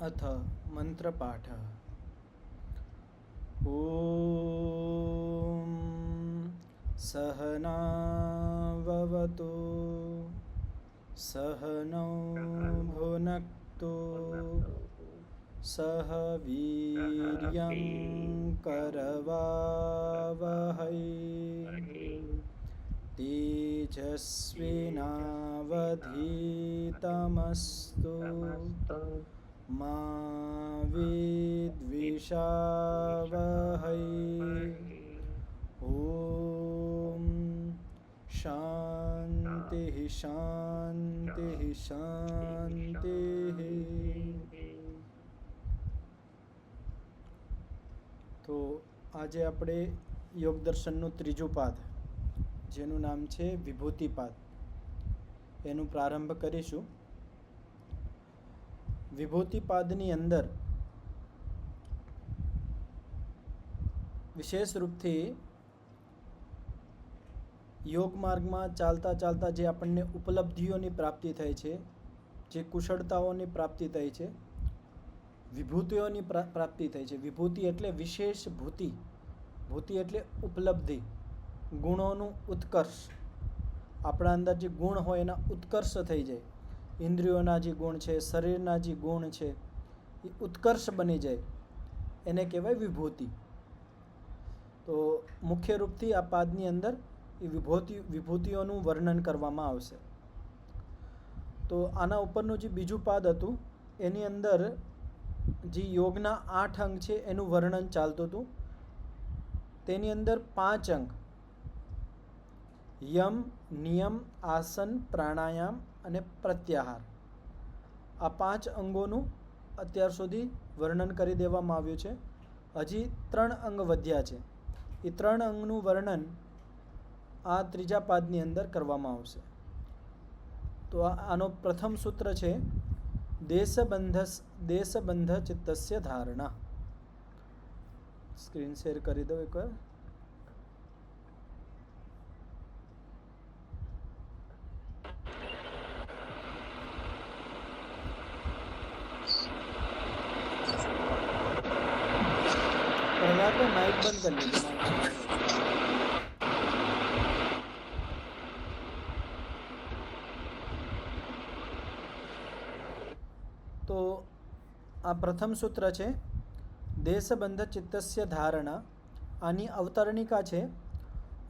अथ मंत्रपाठः। ॐ सहनाववतु सहनौ भुनक्तु सह वीर्यं करवावहै तेजस्विनावधीतमस्तु मा विद्विषावहै। ॐ शान्तिः शान्तिः शान्तिः। તો આજે આપણે યોગ દર્શનનું ત્રીજું પાદ જેનું નામ છે વિભૂતિપાદ એનું પ્રારંભ કરીશું. વિભૂતિપાદની અંદર વિશેષ રૂપથી યોગ માર્ગમાં ચાલતા ચાલતા જે આપણને ઉપલબ્ધિઓની પ્રાપ્તિ થઈ છે, જે કુશળતાઓની પ્રાપ્તિ થઈ છે, વિભૂતિઓની પ્રાપ્તિ થઈ છે. વિભૂતિ એટલે વિશેષ ભૂતિ, ભૂતિ એટલે ઉપલબ્ધિ, ગુણોનું ઉત્કર્ષ. આપણા અંદર જે ગુણ હોય એના ઉત્કર્ષ થઈ જાય. ઇન્દ્રિયોના જે ગુણ છે, શરીરના જે ગુણ છે એ ઉત્કર્ષ બની જાય, એને કહેવાય વિભૂતિ. તો મુખ્ય રૂપથી આ પાદની અંદર એ વિભૂતિઓનું વર્ણન કરવામાં આવશે. તો આના ઉપરનું જે બીજું પાદ હતું એની અંદર જે યોગના 8 અંગ છે એનું વર્ણન ચાલતું હતું. તેની અંદર 5 અંગ યમ, નિયમ, આસન, પ્રાણાયામ અને પ્રત્યાહાર, આ 5 અંગોનું અત્યાર સુધી વર્ણન કરી દેવામાં આવ્યું છે. હજી 3 અંગ વધ્યા છે. એ 3 અંગનું વર્ણન આ ત્રીજા પાદની અંદર કરવામાં આવશે. તો આનો પ્રથમ સૂત્ર છે દેશબંધ ચિત્તસ્ય ધારણા. સ્ક્રીન શેર કરી દો એકવાર. પહેલા તો માઇક બંધ કરી લીધું. તો આ પ્રથમ સૂત્ર છે દેશબંધ ચિત્તસ્ય ધારણા. આની અવતરણિકા છે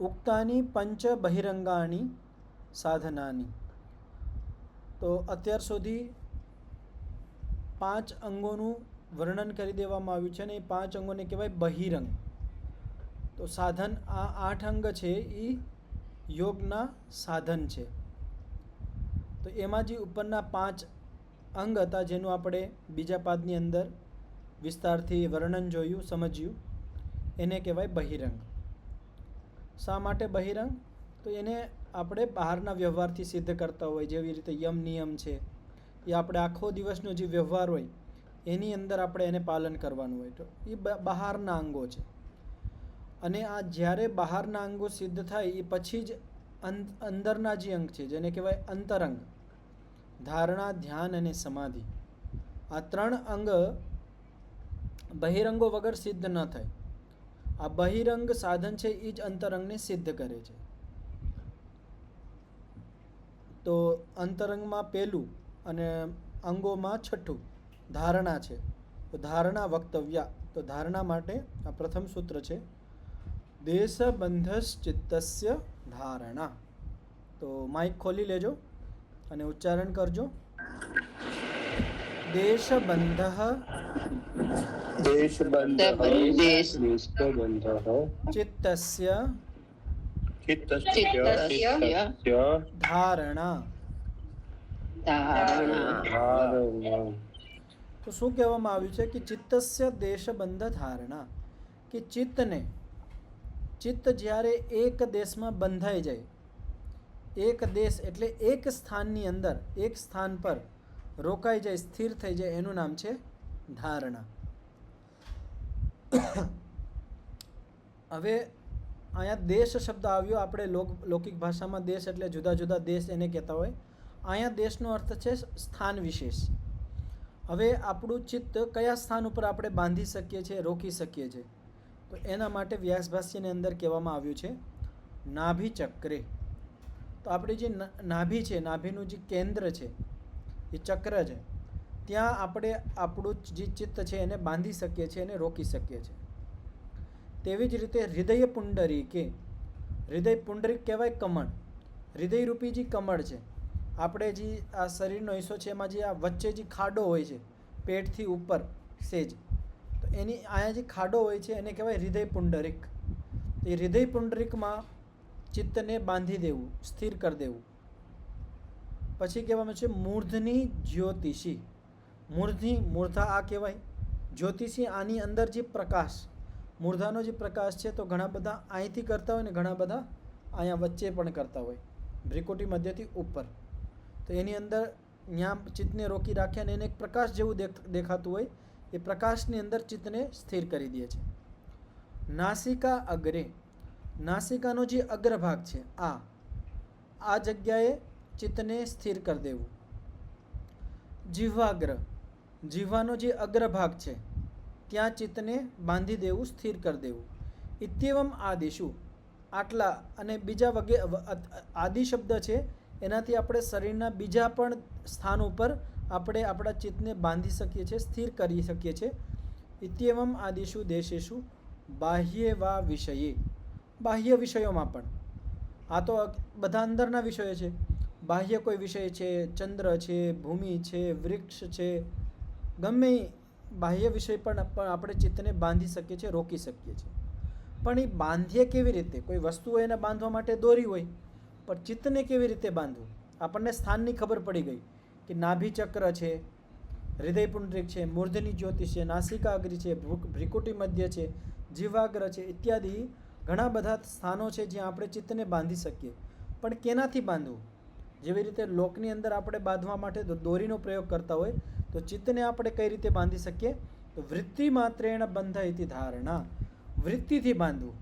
ઉક્તાની પંચ બહિરંગાની સાધનાની. તો અત્યાર સુધી 5 અંગોનું વર્ણન કરી દેવામાં આવ્યું છે ને એ 5 અંગોને કહેવાય બહિરંગ. તો સાધન, આ 8 અંગ છે એ યોગના સાધન છે. તો એમાં જે ઉપરના 5 અંગ હતા જેનું આપણે બીજા પાદની અંદર વિસ્તારથી વર્ણન જોયું, સમજ્યું, એને કહેવાય બહિરંગ. શા માટે બહિરંગ? તો એને આપણે બહારના વ્યવહારથી સિદ્ધ કરતા હોય, જેવી રીતે યમ નિયમ છે એ આપણે આખો દિવસનો જે વ્યવહાર હોય એની અંદર આપણે એને પાલન કરવાનું હોય. તો એ બહારના અંગો છે. અને આ જ્યારે બહારના અંગો સિદ્ધ થાય એ પછી જ અંદરના જે અંગ છે જેને કહેવાય અંતરંગ, ધારણા, ધ્યાન અને સમાધિ, આ 3 અંગ બહિરંગો વગર સિદ્ધ ન થાય. આ બહિરંગ સાધન છે એ જ અંતરંગને સિદ્ધ કરે છે. તો અંતરંગમાં પહેલું અને અંગોમાં છઠ્ઠું ધારણા છે. તો ધારણા વક્તવ્ય. તો ધારણા માટે આ પ્રથમ સૂત્ર છે દેશબંધસ ચિત્તસ્ય ધારણા. તો માઇક ખોલી લેજો અને ઉચ્ચારણ કરજો. દેશબંધ ચિત્તસ્ય ધારણા. તો શું કહેવામાં આવ્યું છે કે ચિત્તસ્ય દેશબંધ ધારણા, કે ચિત્ત જ્યારે એક દેશમાં બંધાઈ જાય, એક દેશ એટલે એક સ્થાનની અંદર, એક સ્થાન પર રોકાઈ જાય, સ્થિર થઈ જાય, એનું નામ છે ધારણા. હવે અહીંયા દેશ શબ્દ આવ્યો. આપણે લૌકિક ભાષામાં દેશ એટલે જુદા જુદા દેશ એને કહેતા હોય. અહીંયા દેશનો અર્થ છે સ્થાન વિશેષ. હવે આપણું ચિત્ત કયા સ્થાન ઉપર આપણે બાંધી શકીએ છીએ, રોકી શકીએ છીએ? તો એના માટે વ્યાસભાષ્યની અંદર કહેવામાં આવ્યું છે નાભિ ચક્રે. તો આપણી જે નાભિ છે, નાભિનું જે કેન્દ્ર છે, એ ચક્ર છે, ત્યાં આપણે આપણું જે ચિત્ત છે એને બાંધી શકીએ છીએ, એને રોકી શકીએ છીએ. તેવી જ રીતે હૃદય પુંડરીકે, હૃદય પુંડરીક કહેવાય કમળ, હૃદયરૂપી જે કમળ છે, આપણે જે આ શરીરનો હિસ્સો છે એમાં જે આ વચ્ચે જે ખાડો હોય છે પેટથી ઉપર સેજ, તો એની અહીંયા જે ખાડો હોય છે એને કહેવાય હૃદય પુંડરીક. એ હૃદય પુંડરીકમાં ચિત્તને બાંધી દેવું, સ્થિર કરી દેવું. પછી કહેવામાં છે મૂર્ધની જ્યોતિષી. મૂર્ધા આ કહેવાય, જ્યોતિષી આની અંદર જે પ્રકાશ, મૂર્ધાનો જે પ્રકાશ છે તો ઘણા બધા અહીંથી કરતા હોય ને ઘણા બધા અહીંયા વચ્ચે પણ કરતા હોય, ભ્રિકુટી મધ્યથી ઉપર. તો એની અંદર ત્યાં ચિત્તને રોકી રાખ્યા અને એને એક પ્રકાશ જેવું દેખાતું હોય, એ પ્રકાશની અંદર ચિત્તને સ્થિર કરી દે છે. નાસિકા અગ્રે, નાસિકાનો જે અગ્રભાગ છે આ જગ્યાએ ચિત્તને સ્થિર કરી દેવું. જીહ્વાગ્ર, જીહ્વાનો જે અગ્રભાગ છે ત્યાં ચિત્તને બાંધી દેવું, સ્થિર કરી દેવું. ઇત્યેવમ આદિશુ, આટલા અને બીજા આદિ શબ્દ છે એનાથી આપણે શરીરના બીજા પણ સ્થાન ઉપર આપણે આપણા ચિત્તને બાંધી શકીએ છીએ, સ્થિર કરી શકીએ છીએ. ઇત્યેવમ આદિશુ દેશેશુ બાહ્ય વા વિષયે, બાહ્ય વિષયોમાં પણ. આ તો બધા અંદરના વિષયો છે. બાહ્ય કોઈ વિષય છે, ચંદ્ર છે, ભૂમિ છે, વૃક્ષ છે, ગમે બાહ્ય વિષય પણ આપણે ચિત્તને બાંધી શકીએ છીએ, રોકી શકીએ છીએ. પણ એ બાંધીએ કેવી રીતે? કોઈ વસ્તુ હોય એને બાંધવા માટે દોરી હોય, પણ ચિત્તને કેવી રીતે બાંધવું? આપણને સ્થાનની ખબર પડી ગઈ કે નાભિ ચક્ર છે, હૃદય પુંડરીક છે, મૂર્ધની જ્યોતિષ છે, નાસિકા અગ્રિ છે, ભ્રિકુટી મધ્ય છે, જીવાગ્ર છે, ઇત્યાદિ ઘણા બધા સ્થાનો છે જ્યાં આપણે ચિત્તને બાંધી શકીએ. પણ કેનાથી બાંધવું? જેવી રીતે લોકની અંદર આપણે બાંધવા માટે દોરીનો પ્રયોગ કરતા હોય, તો ચિત્તને આપણે કઈ રીતે બાંધી શકીએ? તો વૃત્તિ માત્રેણ બંધાયતી ધારણા, વૃત્તિથી બાંધવું.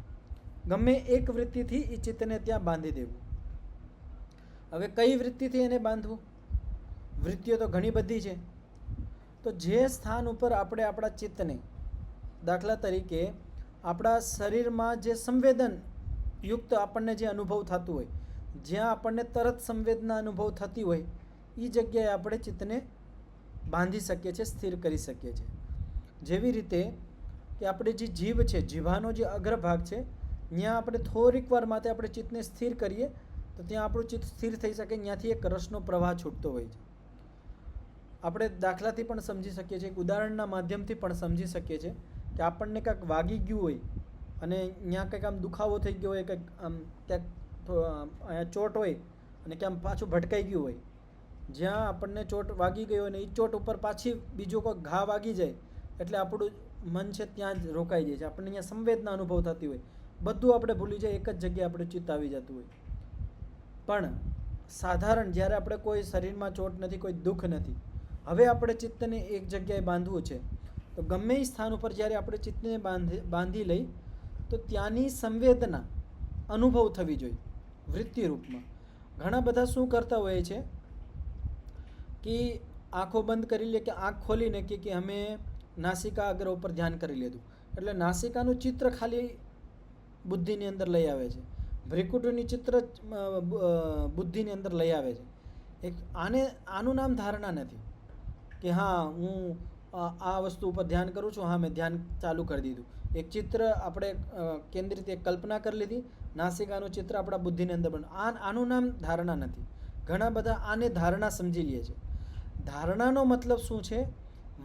ગમે એક વૃત્તિથી એ ચિત્તને ત્યાં બાંધી દેવું. હવે કઈ વૃત્તિથી એને બાંધવું? વૃત્તિઓ તો ઘણી બધી છે. તો જે સ્થાન ઉપર આપણે આપણા ચિત્તને, દાખલા તરીકે આપણા શરીરમાં જે સંવેદન યુક્ત આપણને જે અનુભવ થતું હોય, જ્યાં આપણને તરત સંવેદના અનુભવ થતી હોય, એ જગ્યાએ આપણે ચિત્તને બાંધી શકીએ છીએ, સ્થિર કરી શકીએ છીએ. જેવી રીતે કે આપણે જે જીભ છે, જીભાનો જે અગ્રભાગ છે, ત્યાં આપણે થોડીક વાર માટે આપણે ચિત્તને સ્થિર કરીએ તો ત્યાં આપણું ચિત્ત સ્થિર થઈ શકે, ત્યાંથી એક રસનો પ્રવાહ છૂટતો હોય છે. આપણે દાખલાથી પણ સમજી શકીએ છીએ, ઉદાહરણના માધ્યમથી પણ સમજી શકીએ છીએ કે આપણને કાંઈક વાગી ગયું હોય અને ત્યાં કંઈક આમ દુખાવો થઈ ગયો હોય, કંઈક આમ ક્યાંક અહીંયા ચોટ હોય અને ક્યાંક પાછું ભટકાઈ ગયું હોય, જ્યાં આપણને ચોટ વાગી ગઈ હોય ને એ ચોટ ઉપર પાછી બીજો કોઈ ઘા વાગી જાય એટલે આપણું મન છે ત્યાં જ રોકાઈ જાય છે, આપણને અહીંયા સંવેદના અનુભવ થતી હોય, બધું આપણે ભૂલી જાય, એક જ જગ્યાએ આપણે ચિત્ત આવી જતું હોય. પણ સાધારણ જ્યારે આપણે કોઈ શરીરમાં ચોટ નથી, કોઈ દુઃખ નથી, હવે આપણે ચિત્તને એક જગ્યાએ બાંધવું છે, તો ગમે એ સ્થાન ઉપર જ્યારે આપણે ચિત્તને બાંધી લઈ તો ત્યાંની સંવેદના અનુભવ થવી જોઈએ વૃત્તિ રૂપમાં. ઘણા બધા શું કરતા હોય છે કે આંખો બંધ કરી લે કે આંખ ખોલીને કે અમે નાસિકા અગ્ર ઉપર ધ્યાન કરી લીધું, એટલે નાસિકાનું ચિત્ર ખાલી બુદ્ધિની અંદર લઈ આવે છે, ભ્રિકુટીનું ચિત્ર બુદ્ધિની અંદર લઈ આવે છે. આનું નામ ધારણા નથી કે હા હું આ વસ્તુ ઉપર ધ્યાન કરું છું, હા મેં ધ્યાન ચાલુ કરી દીધું. એક ચિત્ર આપણે કેન્દ્રિત એક કલ્પના કરી લીધી, નાસિકાનું ચિત્ર આપણા બુદ્ધિની અંદર બને, આનું નામ ધારણા નથી. ઘણા બધા આને ધારણા સમજી લે છે. ધારણાનો મતલબ શું છે?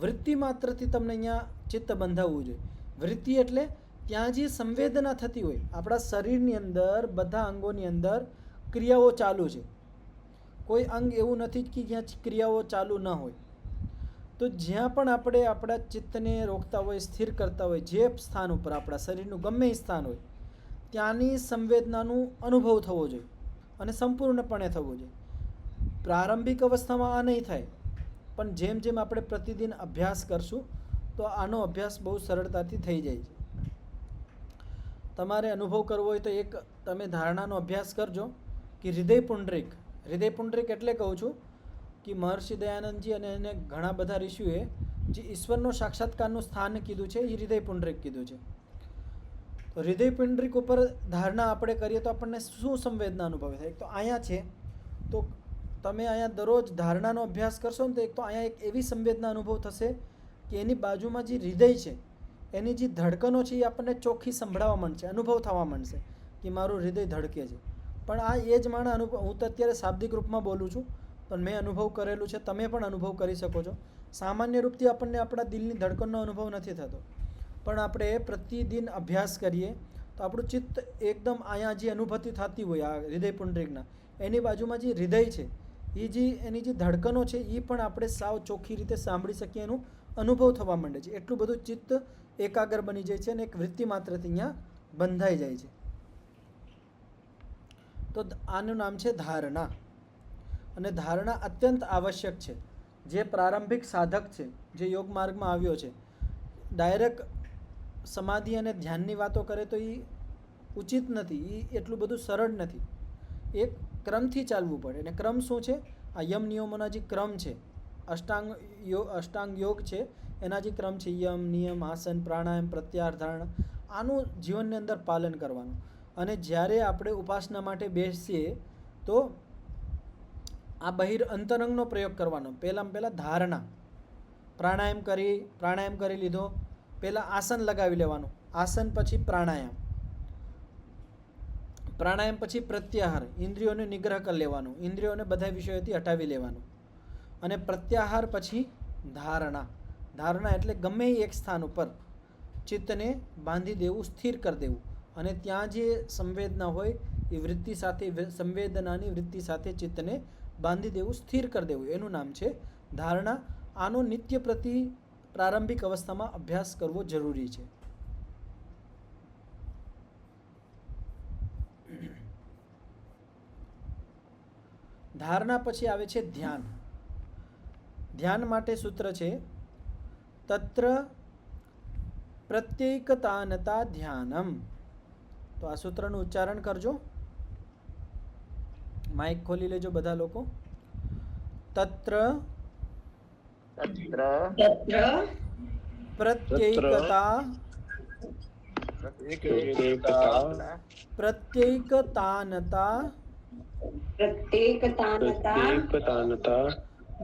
વૃત્તિ માત્રથી તમને અહીંયા ચિત્ત બંધાવવું જોઈએ. વૃત્તિ એટલે ત્યાં જે સંવેદના થતી હોય, આપણા શરીરની અંદર બધા અંગોની અંદર ક્રિયાઓ ચાલુ છે, કોઈ અંગ એવું નથી કે જ્યાં ક્રિયાઓ ચાલુ ન હોય. તો જ્યાં પણ આપણે આપણા ચિત્તને રોકતા હોય, સ્થિર કરતા હોય, જે સ્થાન ઉપર આપણા શરીરનું ગમે એ સ્થાન હોય, ત્યાંની સંવેદનાનું અનુભવ થવો જોઈએ અને સંપૂર્ણપણે થવો જોઈએ. પ્રારંભિક અવસ્થામાં આ નહીં થાય, પણ જેમ જેમ આપણે પ્રતિદિન અભ્યાસ કરશું તો આનો અભ્યાસ બહુ સરળતાથી થઈ જાય છે. તમારે અનુભવ કરવો હોય તો એક તમે ધારણાનો અભ્યાસ કરજો કે હૃદય પુંડરીક. હૃદય પુંડરીક એટલે કહું છું કે મહર્ષિ દયાનંદજી અને એને ઘણા બધા ઋષિઓએ જે ઈશ્વરનો સાક્ષાત્કારનું સ્થાન કીધું છે એ હૃદય પુંડરીક કીધું છે. તો હૃદય પુંડરીક ઉપર ધારણા આપણે કરીએ તો આપણને શું સંવેદના અનુભવે થાય? તો અહીંયા છે, તો તમે અહીંયા દરરોજ ધારણાનો અભ્યાસ કરશો ને તો એક તો અહીંયા એક એવી સંવેદના અનુભવ થશે કે એની બાજુમાં જે હૃદય છે એની જે ધડકનો છે એ આપણને ચોખ્ખી સંભળાવા માંડશે, અનુભવ થવા માંડશે કે મારું હૃદય ધડકે છે. પણ આ એ જ માણસ અનુભવ, હું તો અત્યારે શાબ્દિક રૂપમાં બોલું છું પણ મેં અનુભવ કરેલું છે, તમે પણ અનુભવ કરી શકો છો. સામાન્ય રૂપથી આપણને આપણા દિલની ધડકનનો અનુભવ નથી થતો, પણ આપણે પ્રતિદિન અભ્યાસ કરીએ તો આપણું ચિત્ત એકદમ અહીંયા જે અનુભૂતિ થતી હોય આ હૃદય પુંડરીકના એની બાજુમાં જે હૃદય છે એ જે એની જે ધડકનો છે એ પણ આપણે સાવ ચોખ્ખી રીતે સાંભળી શકીએ, એનું અનુભવ થવા માંડે છે. એટલું બધું ચિત્ત એકાગ્ર બની જાય છે અને એક વૃત્તિ માત્રથી અહીંયા બંધાઈ જાય છે. તો આનું નામ છે ધારણા. અને ધારણા અત્યંત આવશ્યક છે. જે પ્રારંભિક સાધક છે, જે યોગ માર્ગમાં આવ્યો છે, ડાયરેક્ટ સમાધિ અને ધ્યાનની વાતો કરે તો એ ઉચિત નથી, એ એટલું બધું સરળ નથી. એક ક્રમથી ચાલવું પડે. અને ક્રમ શું છે? આ યમ નિયમોના જે ક્રમ છે, અષ્ટાંગ યોગ છે એના જે ક્રમ છે, યમ, નિયમ, આસન, પ્રાણાયામ, પ્રત્યાહાર, ધારણા, આનું જીવનની અંદર પાલન કરવાનું. અને જ્યારે આપણે ઉપાસના માટે બેસીએ તો આ અંતરંગનો પ્રયોગ કરવાનો. પહેલાં ધારણા, પ્રાણાયામ કરી લીધો, પહેલાં આસન લગાવી લેવાનું, આસન પછી પ્રાણાયામ પછી પ્રત્યાહાર, ઇન્દ્રિયોને નિગ્રહ કરી લેવાનું, ઇન્દ્રિયોને બધા વિષયોથી હટાવી લેવાનું, અને પ્રત્યાહાર પછી ધારણા એટલે ગમે એક સ્થાન ઉપર ચિત્તને બાંધી દેવું, સ્થિર કરી દેવું, અને ત્યાં જે સંવેદના હોય એ વૃત્તિ સાથે, સંવેદનાની વૃત્તિ સાથે ચિત્તને બાંધી દેવું, સ્થિર કરી દેવું, એનું નામ છે ધારણા. આનો નિત્ય પ્રતિ પ્રારંભિક અવસ્થામાં અભ્યાસ કરવો જરૂરી છે. ધારણા પછી આવે છે ધ્યાન. ધ્યાન માટે સૂત્ર છે તત્ર પ્રત્યેકતાનતા ધ્યાનમ. તો આ સૂત્રનું ઉચ્ચારણ કરજો, માઇક ખોલી લેજો બધા લોકો. તત્ર પ્રત્યેકતાનતા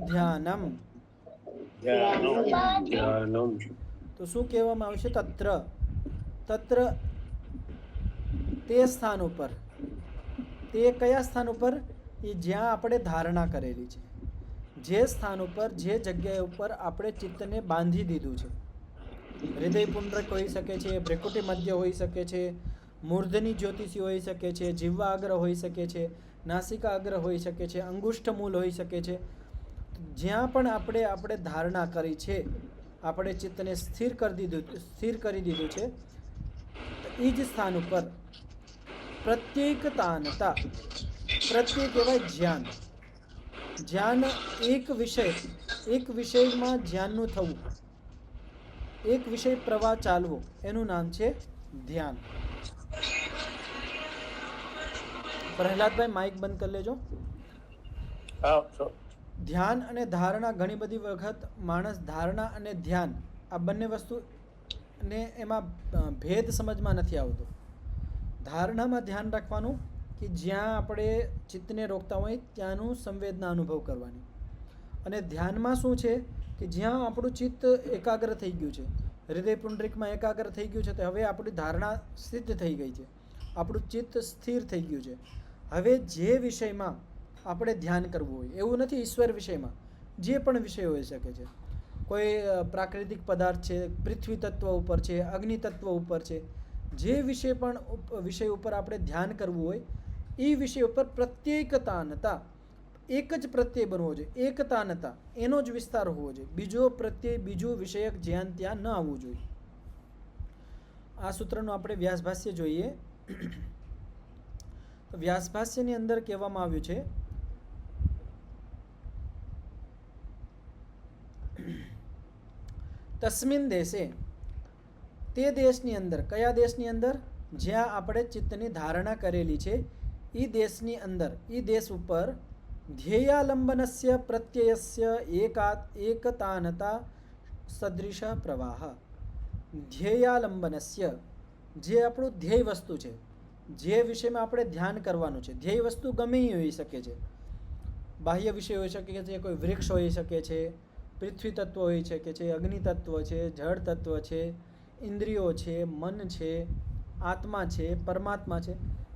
ધ્યાનમ. તો શું કહેવામાં આવશે? તત્ર તે સ્થાન ઉપર. તે કયા સ્થાન ઉપર? એ જ્યાં આપણે ધારણા કરેલી છે, જે સ્થાન ઉપર, જે જગ્યાએ ઉપર આપણે ચિત્તને બાંધી દીધું છે. હૃદય પુંડરક હોઈ શકે છે, ભ્રુકુટી મધ્ય હોઈ શકે છે, મૂર્ધની જ્યોતિષી હોઈ શકે છે, જીહ્વા અગ્ર હોઈ શકે છે, નાસિકા અગ્ર હોઈ શકે છે, અંગુષ્ઠ મૂલ હોઈ શકે છે. જ્યાં પણ આપણે ધારણા કરી છે, આપણે ચિત્તને સ્થિર કરી દીધું છે, એ જ સ્થાન ઉપર પ્રત્યેકતાનતા, પ્રત્યેક કહેવાય ધ્યાન. ધ્યાન એક વિષયમાં ધ્યાનનું થવું, એક વિષય પ્રવાહ ચાલવો, એનું નામ છે ધ્યાન. પ્રહલાદભાઈ માઇક બંધ કરી લેજો. ધ્યાન અને ધારણા, ઘણી બધી વખત માણસ ધારણા અને ધ્યાન આ બંને વસ્તુને એમાં ભેદ સમજમાં નથી આવતો. ધારણામાં ધ્યાન રાખવાનું કે જ્યાં આપણે ચિત્તને રોકતા હોય ત્યાંનું સંવેદના અનુભવ કરવાની. અને ધ્યાનમાં શું છે કે જ્યાં આપણું ચિત્ત એકાગ્ર થઈ ગયું છે, હૃદય પુંડરીકમાં એકાગ્ર થઈ ગયું છે, તો હવે આપણી ધારણા સિદ્ધ થઈ ગઈ છે, આપણું ચિત્ત સ્થિર થઈ ગયું છે. હવે જે વિષયમાં આપણે ધ્યાન કરવું હોય, એવું નથી ઈશ્વર વિષયમાં, જે પણ વિષય હોઈ શકે છે, કોઈ પ્રાકૃતિક પદાર્થ છે, પૃથ્વી તત્વ ઉપર છે, અગ્નિ તત્વ ઉપર છે, જે વિષય ઉપર આપણે ધ્યાન કરવું હોય એ વિષય ઉપર પ્રત્યેકતાનતા, એક જ પ્રત્યય બનવો જોઈએ, એકતાનતા, એનો જ વિસ્તાર હોવો જોઈએ, બીજો પ્રત્યય, બીજું વિષયક ધ્યાન ત્યાં ન આવવું જોઈએ. આ સૂત્રનું આપણે વ્યાસભાષ્ય જોઈએ. વ્યાસભાષ્યની અંદર કહેવામાં આવ્યું છે તસ્મિન દેશે, તે દેશની અંદર. કયા દેશની અંદર? જ્યાં આપણે ચિત્તની ધારણા કરેલી છે એ દેશની અંદર, એ દેશ ઉપર ધ્યેયાલંબનસ્ય પ્રત્યયસ્ય એકતાનતા સદૃશ પ્રવાહ. ધ્યેયાલંબનસ્ય, જે આપણું ધ્યેય વસ્તુ છે, જે વિષયમાં આપણે ધ્યાન કરવાનું છે, ધ્યેય વસ્તુ ગમે એ હોઈ શકે છે. બાહ્ય વિષય હોઈ શકે છે, કોઈ વૃક્ષ હોઈ શકે છે, પૃથ્વી તત્વ હોઈ શકે છે, અગ્નિ તત્વ છે, જળ તત્વ છે, ઇન્દ્રિયો છે, મન છે, આત્મા છે, પરમાત્મા છે,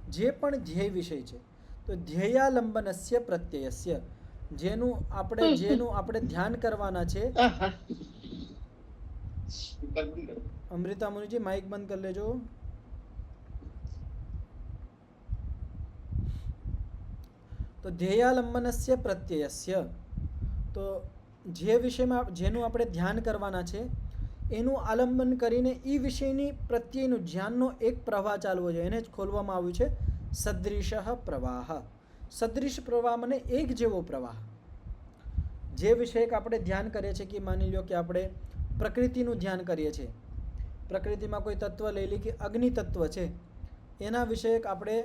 જે પણ ધ્યેય વિષય છે. તો ધ્યેયાલંબનસ્ય પ્રત્યયસ્ય, જેનું આપણે ધ્યાન કરવાના છે. અમૃતા મુનિજી માઇક બંધ કરી લેજો. તો ધ્યેયાલંબનસ્ય પ્રત્યયસ્ય, તો જે વિષયમાં જેનું આપણે ધ્યાન કરવાના છે એનું આલંબન કરીને એ વિષયની પ્રત્યેનું ધ્યાનનો એક પ્રવાહ ચાલવો જોઈએ. એને જ ખોલવામાં આવ્યું છે સદૃશ પ્રવાહ. સદૃશ પ્રવાહ મને એક જેવો પ્રવાહ. જે વિષયક આપણે ધ્યાન કરીએ છીએ, કે માની લો કે આપણે પ્રકૃતિનું ધ્યાન કરીએ છીએ, પ્રકૃતિમાં કોઈ તત્વ લઈ લે કે અગ્નિ તત્વ છે, એના વિષયક આપણે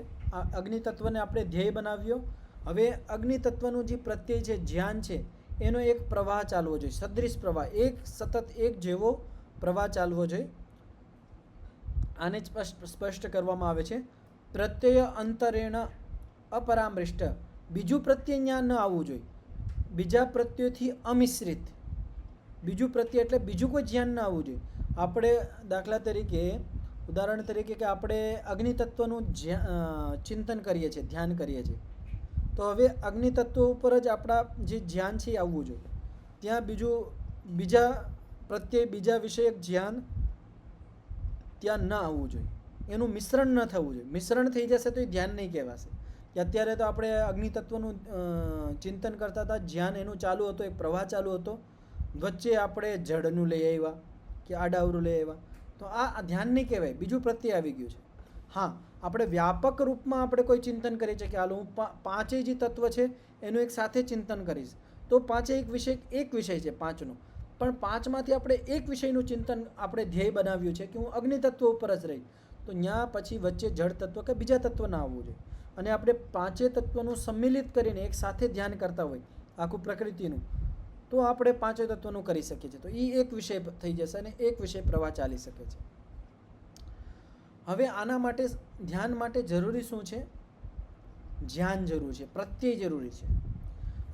અગ્નિ તત્વને આપણે ધ્યેય બનાવ્યો. હવે અગ્નિ તત્વનું જે પ્રત્યય છે, ધ્યાન છે, એનો એક પ્રવાહ ચાલવો જોઈએ, સદૃશ પ્રવાહ, એક સતત એક જેવો પ્રવાહ ચાલવો જોઈએ. આને સ્પષ્ટ કરવામાં આવે છે પ્રત્યય અંતરેણ અપરામૃષ્ટ. બીજું પ્રત્યય જ્ઞાન ન આવવું જોઈએ, બીજા પ્રત્યયથી અમિશ્રિત. બીજું પ્રત્યય એટલે બીજું કોઈ ધ્યાન ન આવવું જોઈએ. આપણે દાખલા તરીકે, ઉદાહરણ તરીકે, કે આપણે અગ્નિ તત્વનું ચિંતન કરીએ છીએ, ધ્યાન કરીએ છીએ, તો હવે અગ્નિ તત્વ ઉપર જ આપણા જે ધ્યાન છે એ આવવું જોઈએ. ત્યાં બીજા પ્રત્યય, બીજા વિષયક ધ્યાન ત્યાં ન આવવું જોઈએ. એનું મિશ્રણ ન થવું જોઈએ. મિશ્રણ થઈ જશે તો એ ધ્યાન નહીં કહેવાશે. કે અત્યારે તો આપણે અગ્નિ તત્વનું ચિંતન કરતા હતા, ધ્યાન એનું ચાલુ હતો, એક પ્રવાહ ચાલુ હતો, વચ્ચે આપણે જળનું લઈ આવ્યા કે આડાવરું લઈ આવ્યા, તો આ ધ્યાન નહીં કહેવાય, બીજું પ્રત્યય આવી ગયું છે. હા, આપણે વ્યાપક રૂપમાં આપણે કોઈ ચિંતન કરીએ છીએ કે હાલો હું પાંચેય જે તત્વ છે એનું એક સાથે ચિંતન કરીશ, તો પાંચે એક વિષય છે પાંચનો, પણ પાંચમાંથી આપણે એક વિષયનું ચિંતન આપણે ધ્યેય બનાવ્યું છે કે હું અગ્નિ તત્વ ઉપર જ રહી, તો ત્યાં પછી વચ્ચે જળ તત્વ કે બીજા તત્વ ના આવવું જોઈએ. અને આપણે પાંચે તત્વનું સંમિલિત કરીને એક સાથે ધ્યાન કરતા હોય આખું પ્રકૃતિનું, તો આપણે પાંચે તત્વનું કરી શકીએ છીએ. તો એ એક વિષય થઈ જશે અને એક વિષય પ્રવાહ ચાલી શકે છે. હવે આના માટે ધ્યાન માટે જરૂરી શું છે? ધ્યાન જરૂર છે, પ્રત્યય જરૂરી છે.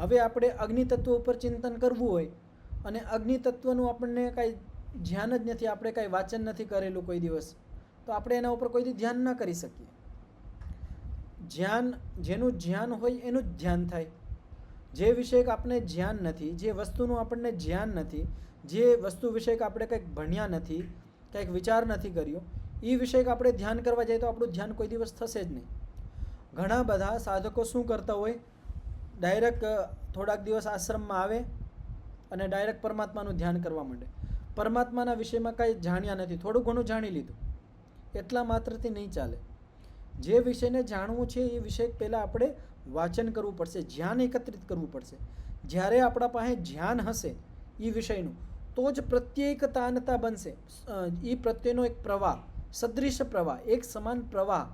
હવે આપણે અગ્નિ તત્વ ઉપર ચિંતન કરવું હોય અને અગ્નિ તત્વનું આપણને કાંઈ ધ્યાન જ નથી, આપણે કાંઈ વાંચન નથી કરેલું કોઈ દિવસ, તો આપણે એના ઉપર કોઈથી ધ્યાન ના કરી શકીએ. જેનું ધ્યાન હોય એનું જ ધ્યાન થાય. જે વિષયક આપણે ધ્યાન નથી, જે વસ્તુનું આપણને ધ્યાન નથી, જે વસ્તુ વિષયક આપણે કંઈક ભણ્યા નથી, કંઈક વિચાર નથી કર્યો, એ વિષયક આપણે ધ્યાન કરવા જઈએ તો આપણું ધ્યાન કોઈ દિવસ થશે જ નહીં. ઘણા બધા સાધકો શું કરતા હોય, ડાયરેક્ટ થોડાક દિવસ આશ્રમમાં આવે અને ડાયરેક્ટ પરમાત્માનું ધ્યાન કરવા માંડે. પરમાત્માના વિષયમાં કાંઈ જાણ્યા નથી, થોડું ઘણું જાણી લીધું, એટલા માત્રથી નહીં ચાલે. જે વિષયને જાણવું છે એ વિષય પહેલાં આપણે વાંચન કરવું પડશે, જ્ઞાન એકત્રિત કરવું પડશે. જ્યારે આપણા પાસે જ્ઞાન હશે એ વિષયનું, તો જ પ્રત્યેકતાનતા બનશે. એ પ્રત્યેનો એક પ્રવાહ, સદૃશ પ્રવાહ, એક સમાન પ્રવાહ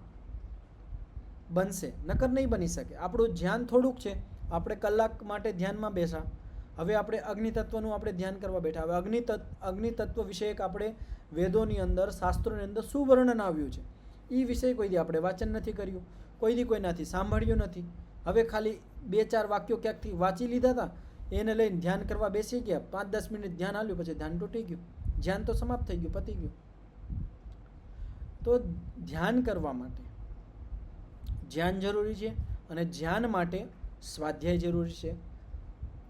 બનશે, નકર નહીં બની શકે. આપણું ધ્યાન થોડુંક છે, આપણે કલાક માટે ધ્યાનમાં બેસા, હવે આપણે અગ્નિ તત્વનું આપણે ધ્યાન કરવા બેઠા, હવે અગ્નિ તત્વ વિષયક આપણે વેદોની અંદર, શાસ્ત્રોની અંદર શું વર્ણન આવ્યું છે એ વિષય કોઈથી આપણે વાંચન નથી કર્યું, કોઈથી કોઈનાથી સાંભળ્યું નથી. હવે ખાલી 2-4 વાક્યો ક્યાંકથી વાંચી લીધા હતા, એને લઈને ધ્યાન કરવા બેસી ગયા, 5-10 મિનિટ ધ્યાન આવ્યું, પછી ધ્યાન તૂટી ગયું, ધ્યાન તો સમાપ્ત થઈ ગયું, પતી ગયું. તો ધ્યાન કરવા માટે ધ્યાન જરૂરી છે, અને ધ્યાન માટે સ્વાધ્યાય જરૂરી છે.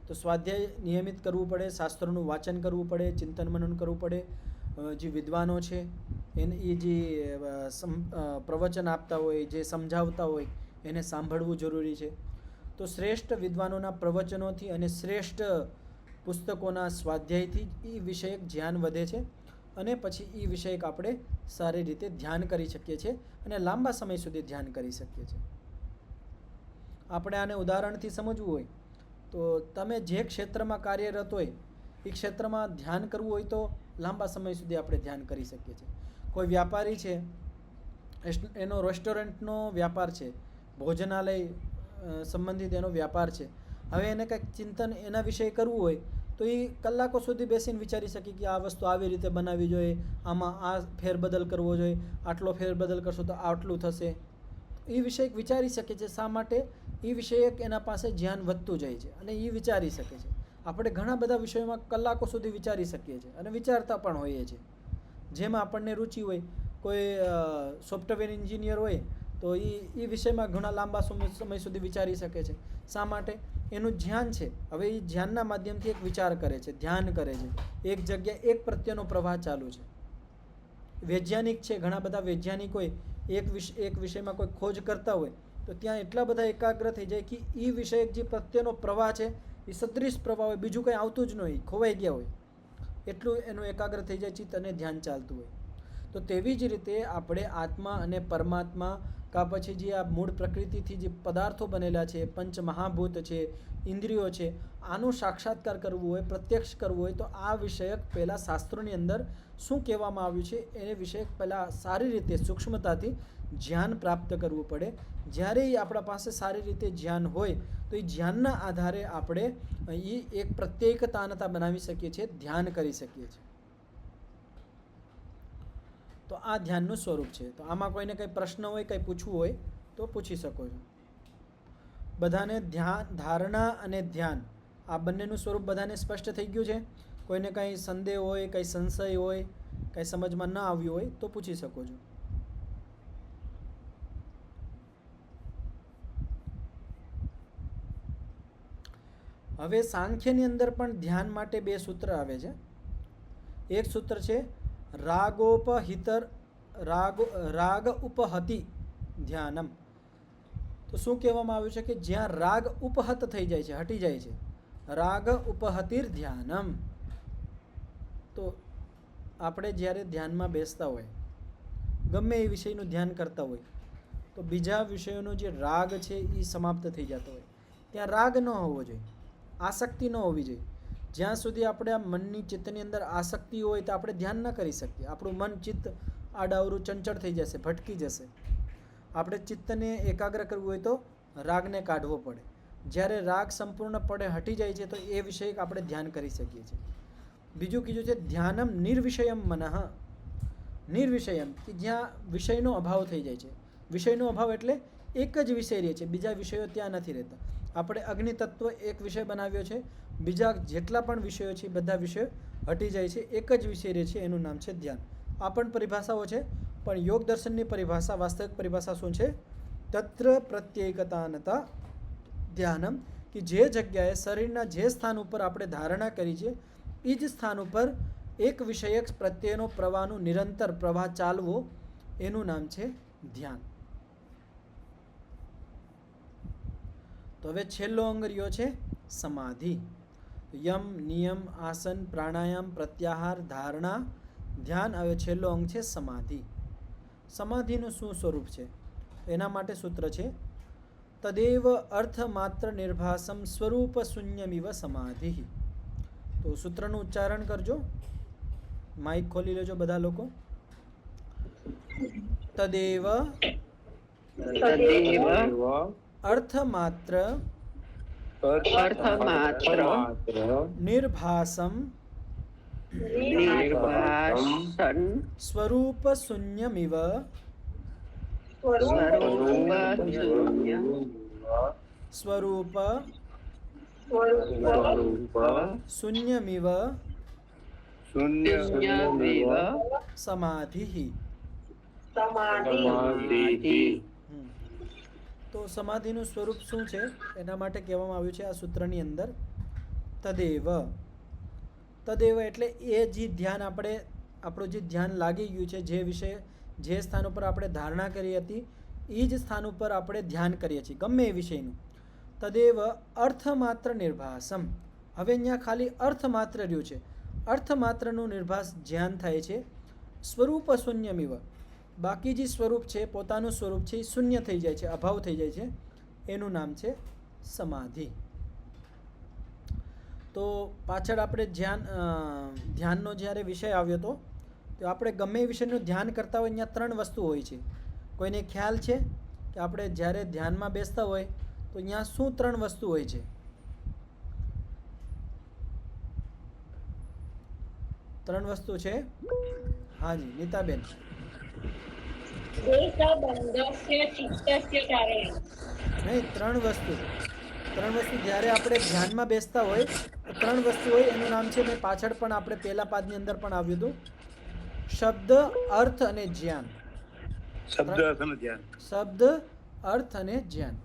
તો સ્વાધ્યાય નિયમિત કરવું પડે, શાસ્ત્રોનું વાંચન કરવું પડે, ચિંતન મનન કરવું પડે. જે વિદ્વાનો છે એ જે પ્રવચન આપતા હોય, જે સમજાવતા હોય, એને સાંભળવું જરૂરી છે. તો શ્રેષ્ઠ વિદ્વાનોના પ્રવચનોથી અને શ્રેષ્ઠ પુસ્તકોના સ્વાધ્યાયથી એ વિષયક ધ્યાન વધે છે, અને પછી એ વિષયક આપણે સારી રીતે ધ્યાન કરી શકીએ છીએ અને લાંબા સમય સુધી ધ્યાન કરી શકીએ છીએ. આપણે આને ઉદાહરણથી સમજવું હોય તો તમે જે ક્ષેત્રમાં કાર્યરત હોય એ ક્ષેત્રમાં ધ્યાન કરવું હોય તો લાંબા સમય સુધી આપણે ધ્યાન કરી શકીએ છીએ. કોઈ વ્યાપારી છે, એનો રેસ્ટોરન્ટનો વ્યાપાર છે, ભોજનાલય સંબંધિત એનો વ્યાપાર છે, હવે એને કંઈક ચિંતન એના વિશે કરવું હોય તો એ કલાકો સુધી બેસીને વિચારી શકે કે આ વસ્તુ આવી રીતે બનાવવી જોઈએ, આમાં આ ફેરબદલ કરવો જોઈએ, આટલો ફેરબદલ કરશો તો આટલું થશે. એ વિષય વિચારી શકે છે. શા માટે? એ વિષયક એના પાસે જ્ઞાન વધતું જાય છે અને એ વિચારી શકે છે. આપણે ઘણા બધા વિષયોમાં કલાકો સુધી વિચારી શકીએ છીએ અને વિચારતા પણ હોઈએ છીએ. જેમાં આપણને રુચિ હોય, કોઈ સોફ્ટવેર એન્જિનિયર હોય તો એ વિષયમાં ઘણા લાંબા સમય સુધી વિચારી શકે છે. શા માટે? એનું ધ્યાન છે. હવે એ ધ્યાનના માધ્યમથી એક વિચાર કરે છે, ધ્યાન કરે છે, એક જગ્યાએ એક પ્રત્યેનો પ્રવાહ ચાલુ છે. વૈજ્ઞાનિક છે, ઘણા બધા વૈજ્ઞાનિક હોય, એક વિષયમાં કોઈ ખોજ કરતા હોય તો ત્યાં એટલા બધા એકાગ્ર થઈ જાય કે એ વિષયક જે પ્રત્યેનો પ્રવાહ છે એ સદૃશ પ્રવાહ હોય, બીજું કંઈ આવતું જ ન હોય, ખોવાઈ ગયા હોય, એટલું એનું એકાગ્ર થઈ જાય, ચિત્ત અને ધ્યાન ચાલતું હોય. તો તેવી જ રીતે આપણે આત્મા અને પરમાત્મા કાં પછી જે આ મૂળ પ્રકૃતિથી જે પદાર્થો બનેલા છે, પંચ મહાભૂત છે, ઇન્દ્રિયો છે, આનું સાક્ષાત્કાર કરવું હોય, પ્રત્યક્ષ કરવું હોય તો આ વિષયક પહેલાં શાસ્ત્રોની અંદર શું કહેવામાં આવ્યું છે એને વિષયક પહેલાં સારી રીતે સૂક્ષ્મતાથી જ્ઞાન પ્રાપ્ત કરવું પડે. જ્યારે એ આપણા પાસે સારી રીતે જ્ઞાન હોય તો એ જ્ઞાનના આધારે આપણે એ એક પ્રત્યેકતાનતા બનાવી શકીએ છીએ, ધ્યાન કરી શકીએ છીએ. તો આ ધ્યાનનું સ્વરૂપ છે. તો આમાં કોઈને કંઈ પ્રશ્ન હોય, કંઈ પૂછવું હોય તો પૂછી શકો છો. બધાને ધ્યાન, ધારણા અને ધ્યાન આ બંનેનું સ્વરૂપ બધાને સ્પષ્ટ થઈ ગયું છે? કોઈને કંઈ સંદેહ હોય, કંઈ સંશય હોય, કંઈ સમજમાં ન આવ્યું હોય તો પૂછી શકો છો. હવે સાંખ્યની અંદર પણ ધ્યાન માટે બે સૂત્ર આવે છે. એક સૂત્ર છે રાગ ઉપહતિ ધ્યાનમ. તો શું કહેવામાં આવ્યું છે કે જ્યાં રાગ ઉપહત થઈ જાય છે, હટી જાય છે, રાગ ઉપહતિર ધ્યાનમ. તો આપણે જ્યારે ધ્યાનમાં બેસતા હોય, ગમે એ વિષયનું ધ્યાન કરતા હોય તો બીજા વિષયોનો જે રાગ છે એ સમાપ્ત થઈ જતો હોય. ત્યાં રાગ ન હોવો જોઈએ, આસક્તિ ન હોવી જોઈએ. જ્યાં સુધી આપણે આ મનની ચિત્તની અંદર આસક્તિ હોય તો આપણે ધ્યાન ન કરી શકીએ. આપણું મન ચિત્ત આડાવરું ચંચળ થઈ જશે, ભટકી જશે. આપણે ચિત્તને એકાગ્ર કરવું હોય તો રાગને કાઢવો પડે. જ્યારે રાગ સંપૂર્ણપણે હટી જાય છે તો એ વિષય આપણે ધ્યાન કરી શકીએ છીએ. બીજું કીધું છે ધ્યાનમ નિર્વિષયમ મનઃ. નિર્વિષયમ કે જ્યાં વિષયનો અભાવ થઈ જાય છે. વિષયનો અભાવ એટલે એક જ વિષય રહે છે, બીજા વિષયો ત્યાં નથી રહેતા. આપણે અગ્નિ તત્વ એક વિષય બનાવ્યો છે, બીજા જેટલા પણ વિષયો છે બધા વિષયો હટી જાય છે, એક જ વિષય રહે છે, એનું નામ છે ધ્યાન. આ પણ પરિભાષાઓ છે, પણ યોગ દર્શનની પરિભાષા, વાસ્તવિક પરિભાષા શું છે? તત્ર પ્રત્યેકતાનતા ધ્યાનમ. કે જે જગ્યાએ શરીરના જે સ્થાન ઉપર આપણે ધારણા કરી છે એ જ સ્થાન ઉપર એક વિષયક પ્રત્યેનો પ્રવાહનું નિરંતર પ્રવાહ ચાલવો, એનું નામ છે ધ્યાન. તો હવે છેલ્લો અંગ રહ્યો છે સમાધિ. યમ, નિયમ, આસન, પ્રાણાયામ, પ્રત્યાહાર, ધારણા, ધ્યાન. હવે છેલ્લો અંગ છે સમાધિ. સમાધિનું શું સ્વરૂપ છે? એના માટે સૂત્ર છે તદેવ અર્થમાત્ર નિર્ભાસમ સ્વરૂપ શૂન્યમિવ સમાધિ. તો સૂત્રનું ઉચ્ચારણ કરજો, માઇક ખોલી લેજો બધા લોકો. તદેવ અર્થમાત્ર નિર્ભાસમ સ્વરૂપ શૂન્યમિવ સ્વરૂપ શૂન્યમિવ સમાધિ. તો સમાધિનું સ્વરૂપ શું છે એના માટે કહેવામાં આવ્યું છે આ સૂત્રની અંદર તદેવ. તદેવ એટલે એ જે ધ્યાન આપણું જે ધ્યાન લાગી ગયું છે, જે વિષય જે સ્થાન ઉપર આપણે ધારણા કરી હતી એ જ સ્થાન ઉપર આપણે ધ્યાન કરીએ છીએ ગમે એ વિષયનું. તદેવ અર્થમાત્ર નિર્ભાસમ. હવે અહીંયા ખાલી અર્થમાત્ર રહ્યું છે, અર્થમાત્રનું નિર્ભાસ ધ્યાન થાય છે. સ્વરૂપ શૂન્યમિવ. બાકી જે સ્વરૂપ છે, પોતાનું સ્વરૂપ છે એ શૂન્ય થઈ જાય છે, અભાવ થઈ જાય છે, એનું નામ છે સમાધિ. તો પાછળ આપણે ધ્યાનનો જ્યારે વિષય આવ્યો હતો તો આપણે ગમે એ વિષયનું ધ્યાન કરતા હોય અહીંયા ત્રણ વસ્તુ હોય છે. કોઈને ખ્યાલ છે કે આપણે જ્યારે ધ્યાનમાં બેસતા હોય તો અહીંયા શું ત્રણ વસ્તુ હોય છે? ત્રણ વસ્તુ છે. હાજી નીતાબેન. નહીં, ત્રણ વસ્તુ જ્યારે આપણે ધ્યાનમાં બેસતા હોય તો ત્રણ વસ્તુ હોય. એનું નામ છે, મેં પાછળ પણ આપણે પહેલા પાદની અંદર પણ આવ્યું હતું, શબ્દ, અર્થ અને જ્ઞાન. શબ્દ, અર્થ અને જ્ઞાન.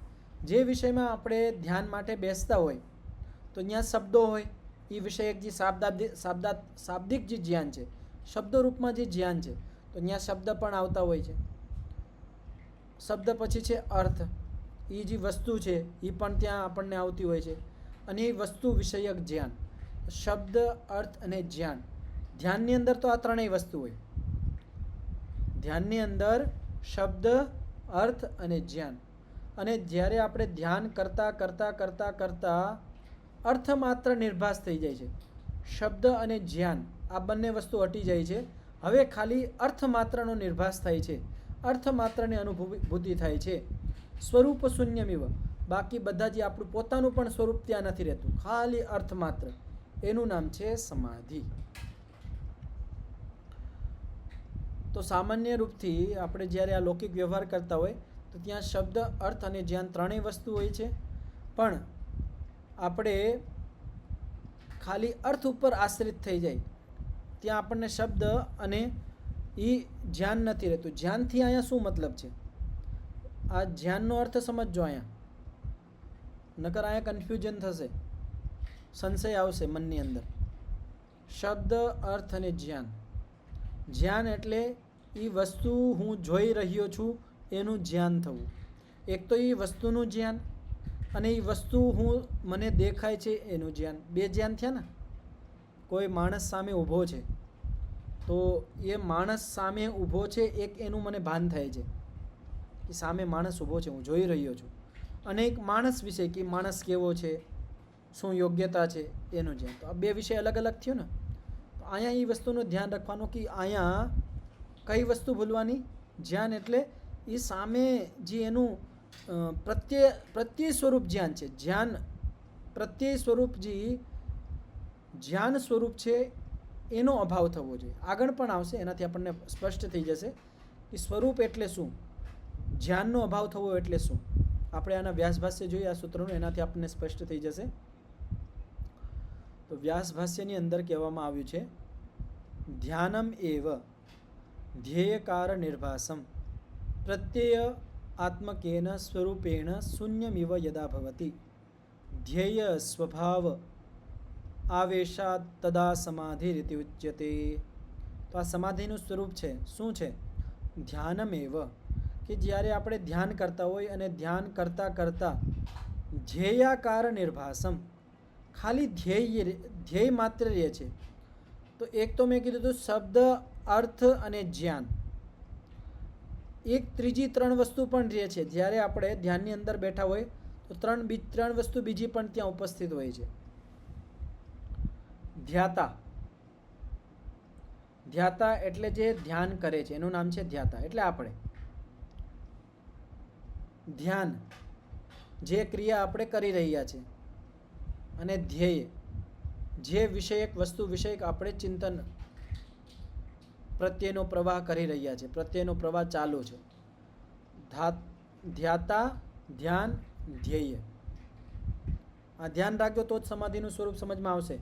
જે વિષયમાં આપણે ધ્યાન માટે બેસતા હોય તો ત્યાં શબ્દો હોય, એ વિષયક જે શાબ્દિક જે જ્ઞાન છે, શબ્દ રૂપમાં જે જ્ઞાન છે, તો ત્યાં શબ્દ પણ આવતા હોય છે. શબ્દ પછી છે અર્થ, એ જે વસ્તુ છે એ પણ ત્યાં આપણને આવતી હોય છે. અને એ વસ્તુ વિષયક જ્ઞાન, શબ્દ, અર્થ અને જ્ઞાન. ધ્યાનની અંદર તો આ ત્રણેય વસ્તુ હોય. ધ્યાનની અંદર શબ્દ, અર્થ અને જ્ઞાન. અને જ્યારે આપણે ધ્યાન કરતાં કરતાં કરતાં કરતાં અર્થ માત્ર નિર્ભાસ થઈ જાય છે, શબ્દ અને જ્ઞાન આ બંને વસ્તુ હટી જાય છે. હવે ખાલી અર્થ માત્રનો નિર્ભાસ થાય છે, અર્થ માત્રની અનુભૂતિ થાય છે. સ્વરૂપ શૂન્યમિવ, બાકી બધા જે આપણું પોતાનું પણ સ્વરૂપ ત્યાં નથી રહેતું, ખાલી અર્થ માત્ર. એનું નામ છે સમાધિ. તો સામાન્ય રૂપથી આપણે જ્યારે આ લૌકિક વ્યવહાર કરતા હોય તો ત્યાં શબ્દ, અર્થ અને જ્ઞાન ત્રણેય વસ્તુ હોય છે. પણ આપણે ખાલી અર્થ ઉપર આશ્રિત થઈ જાય, ત્યાં આપણને શબ્દ અને એ જ્ઞાન નથી રહેતું. જ્ઞાનથી અહીંયા શું મતલબ છે, આ જ્ઞાનનો અર્થ સમજજો અહીંયા, નકર અહીંયા કન્ફ્યુઝન થશે, સંશય આવશે મનની અંદર. શબ્દ, અર્થ અને જ્ઞાન. જ્ઞાન એટલે એ વસ્તુ હું જોઈ રહ્યો છું એનું જ્ઞાન થવું. એક તો એ વસ્તુનું જ્ઞાન અને એ વસ્તુ મને દેખાય છે એનું જ્ઞાન. બે જ્ઞાન થયા ને. કોઈ માણસ સામે ઊભો છે તો એ માણસ સામે ઊભો છે, એક એનું મને ભાન થાય છે કે સામે માણસ ઊભો છે, હું જોઈ રહ્યો છું. અને એક માણસ વિશે, કે માણસ કેવો છે, શું યોગ્યતા છે, એનું જ્ઞાન. તો આ બે વિષય અલગ અલગ થયો ને. તો અહીંયા એ વસ્તુનું ધ્યાન રાખવાનું કે અહીંયા કઈ વસ્તુ ભૂલવાની, જ્ઞાન એટલે એ સામે જે એનું પ્રત્યય સ્વરૂપ જ્ઞાન છે, જ્ઞાન પ્રત્યય સ્વરૂપ જે જ્ઞાન સ્વરૂપ છે એનો અભાવ થવો જોઈએ. આગળ પણ આવશે, એનાથી આપણને સ્પષ્ટ થઈ જશે કે સ્વરૂપ એટલે શું, જ્ઞાનનો અભાવ થવો એટલે શું. આપણે આના વ્યાસભાષ્ય જોઈએ આ સૂત્રનું, એનાથી આપણને સ્પષ્ટ થઈ જશે. તો વ્યાસભાષ્યની અંદર કહેવામાં આવ્યું છે, ધ્યાનમ એવ ધ્યેયકાર નિર્ભાસમ પ્રત્યય આત્મકેન સ્વરૂપેણ શૂન્યમિવ યદા ભવતિ ધ્યેય સ્વભાવ આવેશાત તદા સમાધિ રીતિ ઉચ્યતે. તો આ સમાધિનું સ્વરૂપ છે, શું છે, ધ્યાનમેવ, કે જ્યારે આપણે ધ્યાન કરતા હોય અને ધ્યાન કરતાં કરતાં ધ્યેયાકાર નિર્ભાસમ, ખાલી ધ્યેય માત્ર રહે છે. તો એક તો મેં કીધું હતું શબ્દ, અર્થ અને જ્ઞાન. એક ત્રીજી ત્રણ વસ્તુ પણ રહે છે. જ્યારે આપણે ધ્યાનની અંદર બેઠા હોય તો ત્રણ વસ્તુ બીજી પણ ત્યાં ઉપસ્થિત હોય છે. ધ્યાતા, ધ્યાતા એટલે જે ધ્યાન કરે છે એનું નામ છે ધ્યાતા. એટલે આપણે ધ્યાન, જે ક્રિયા આપણે કરી રહ્યા છે, અને ધ્યેય, જે વિષયક વસ્તુ વિષયક આપણે ચિંતન પ્રત્યેનો પ્રવાહ કરી રહ્યા છે, પ્રત્યેનો પ્રવાહ ચાલુ છે. ધ્યાતા, ધ્યાન, ધ્યેય. આ ધ્યાન રાખજો તો જ સમાધિનું સ્વરૂપ સમજમાં આવશે.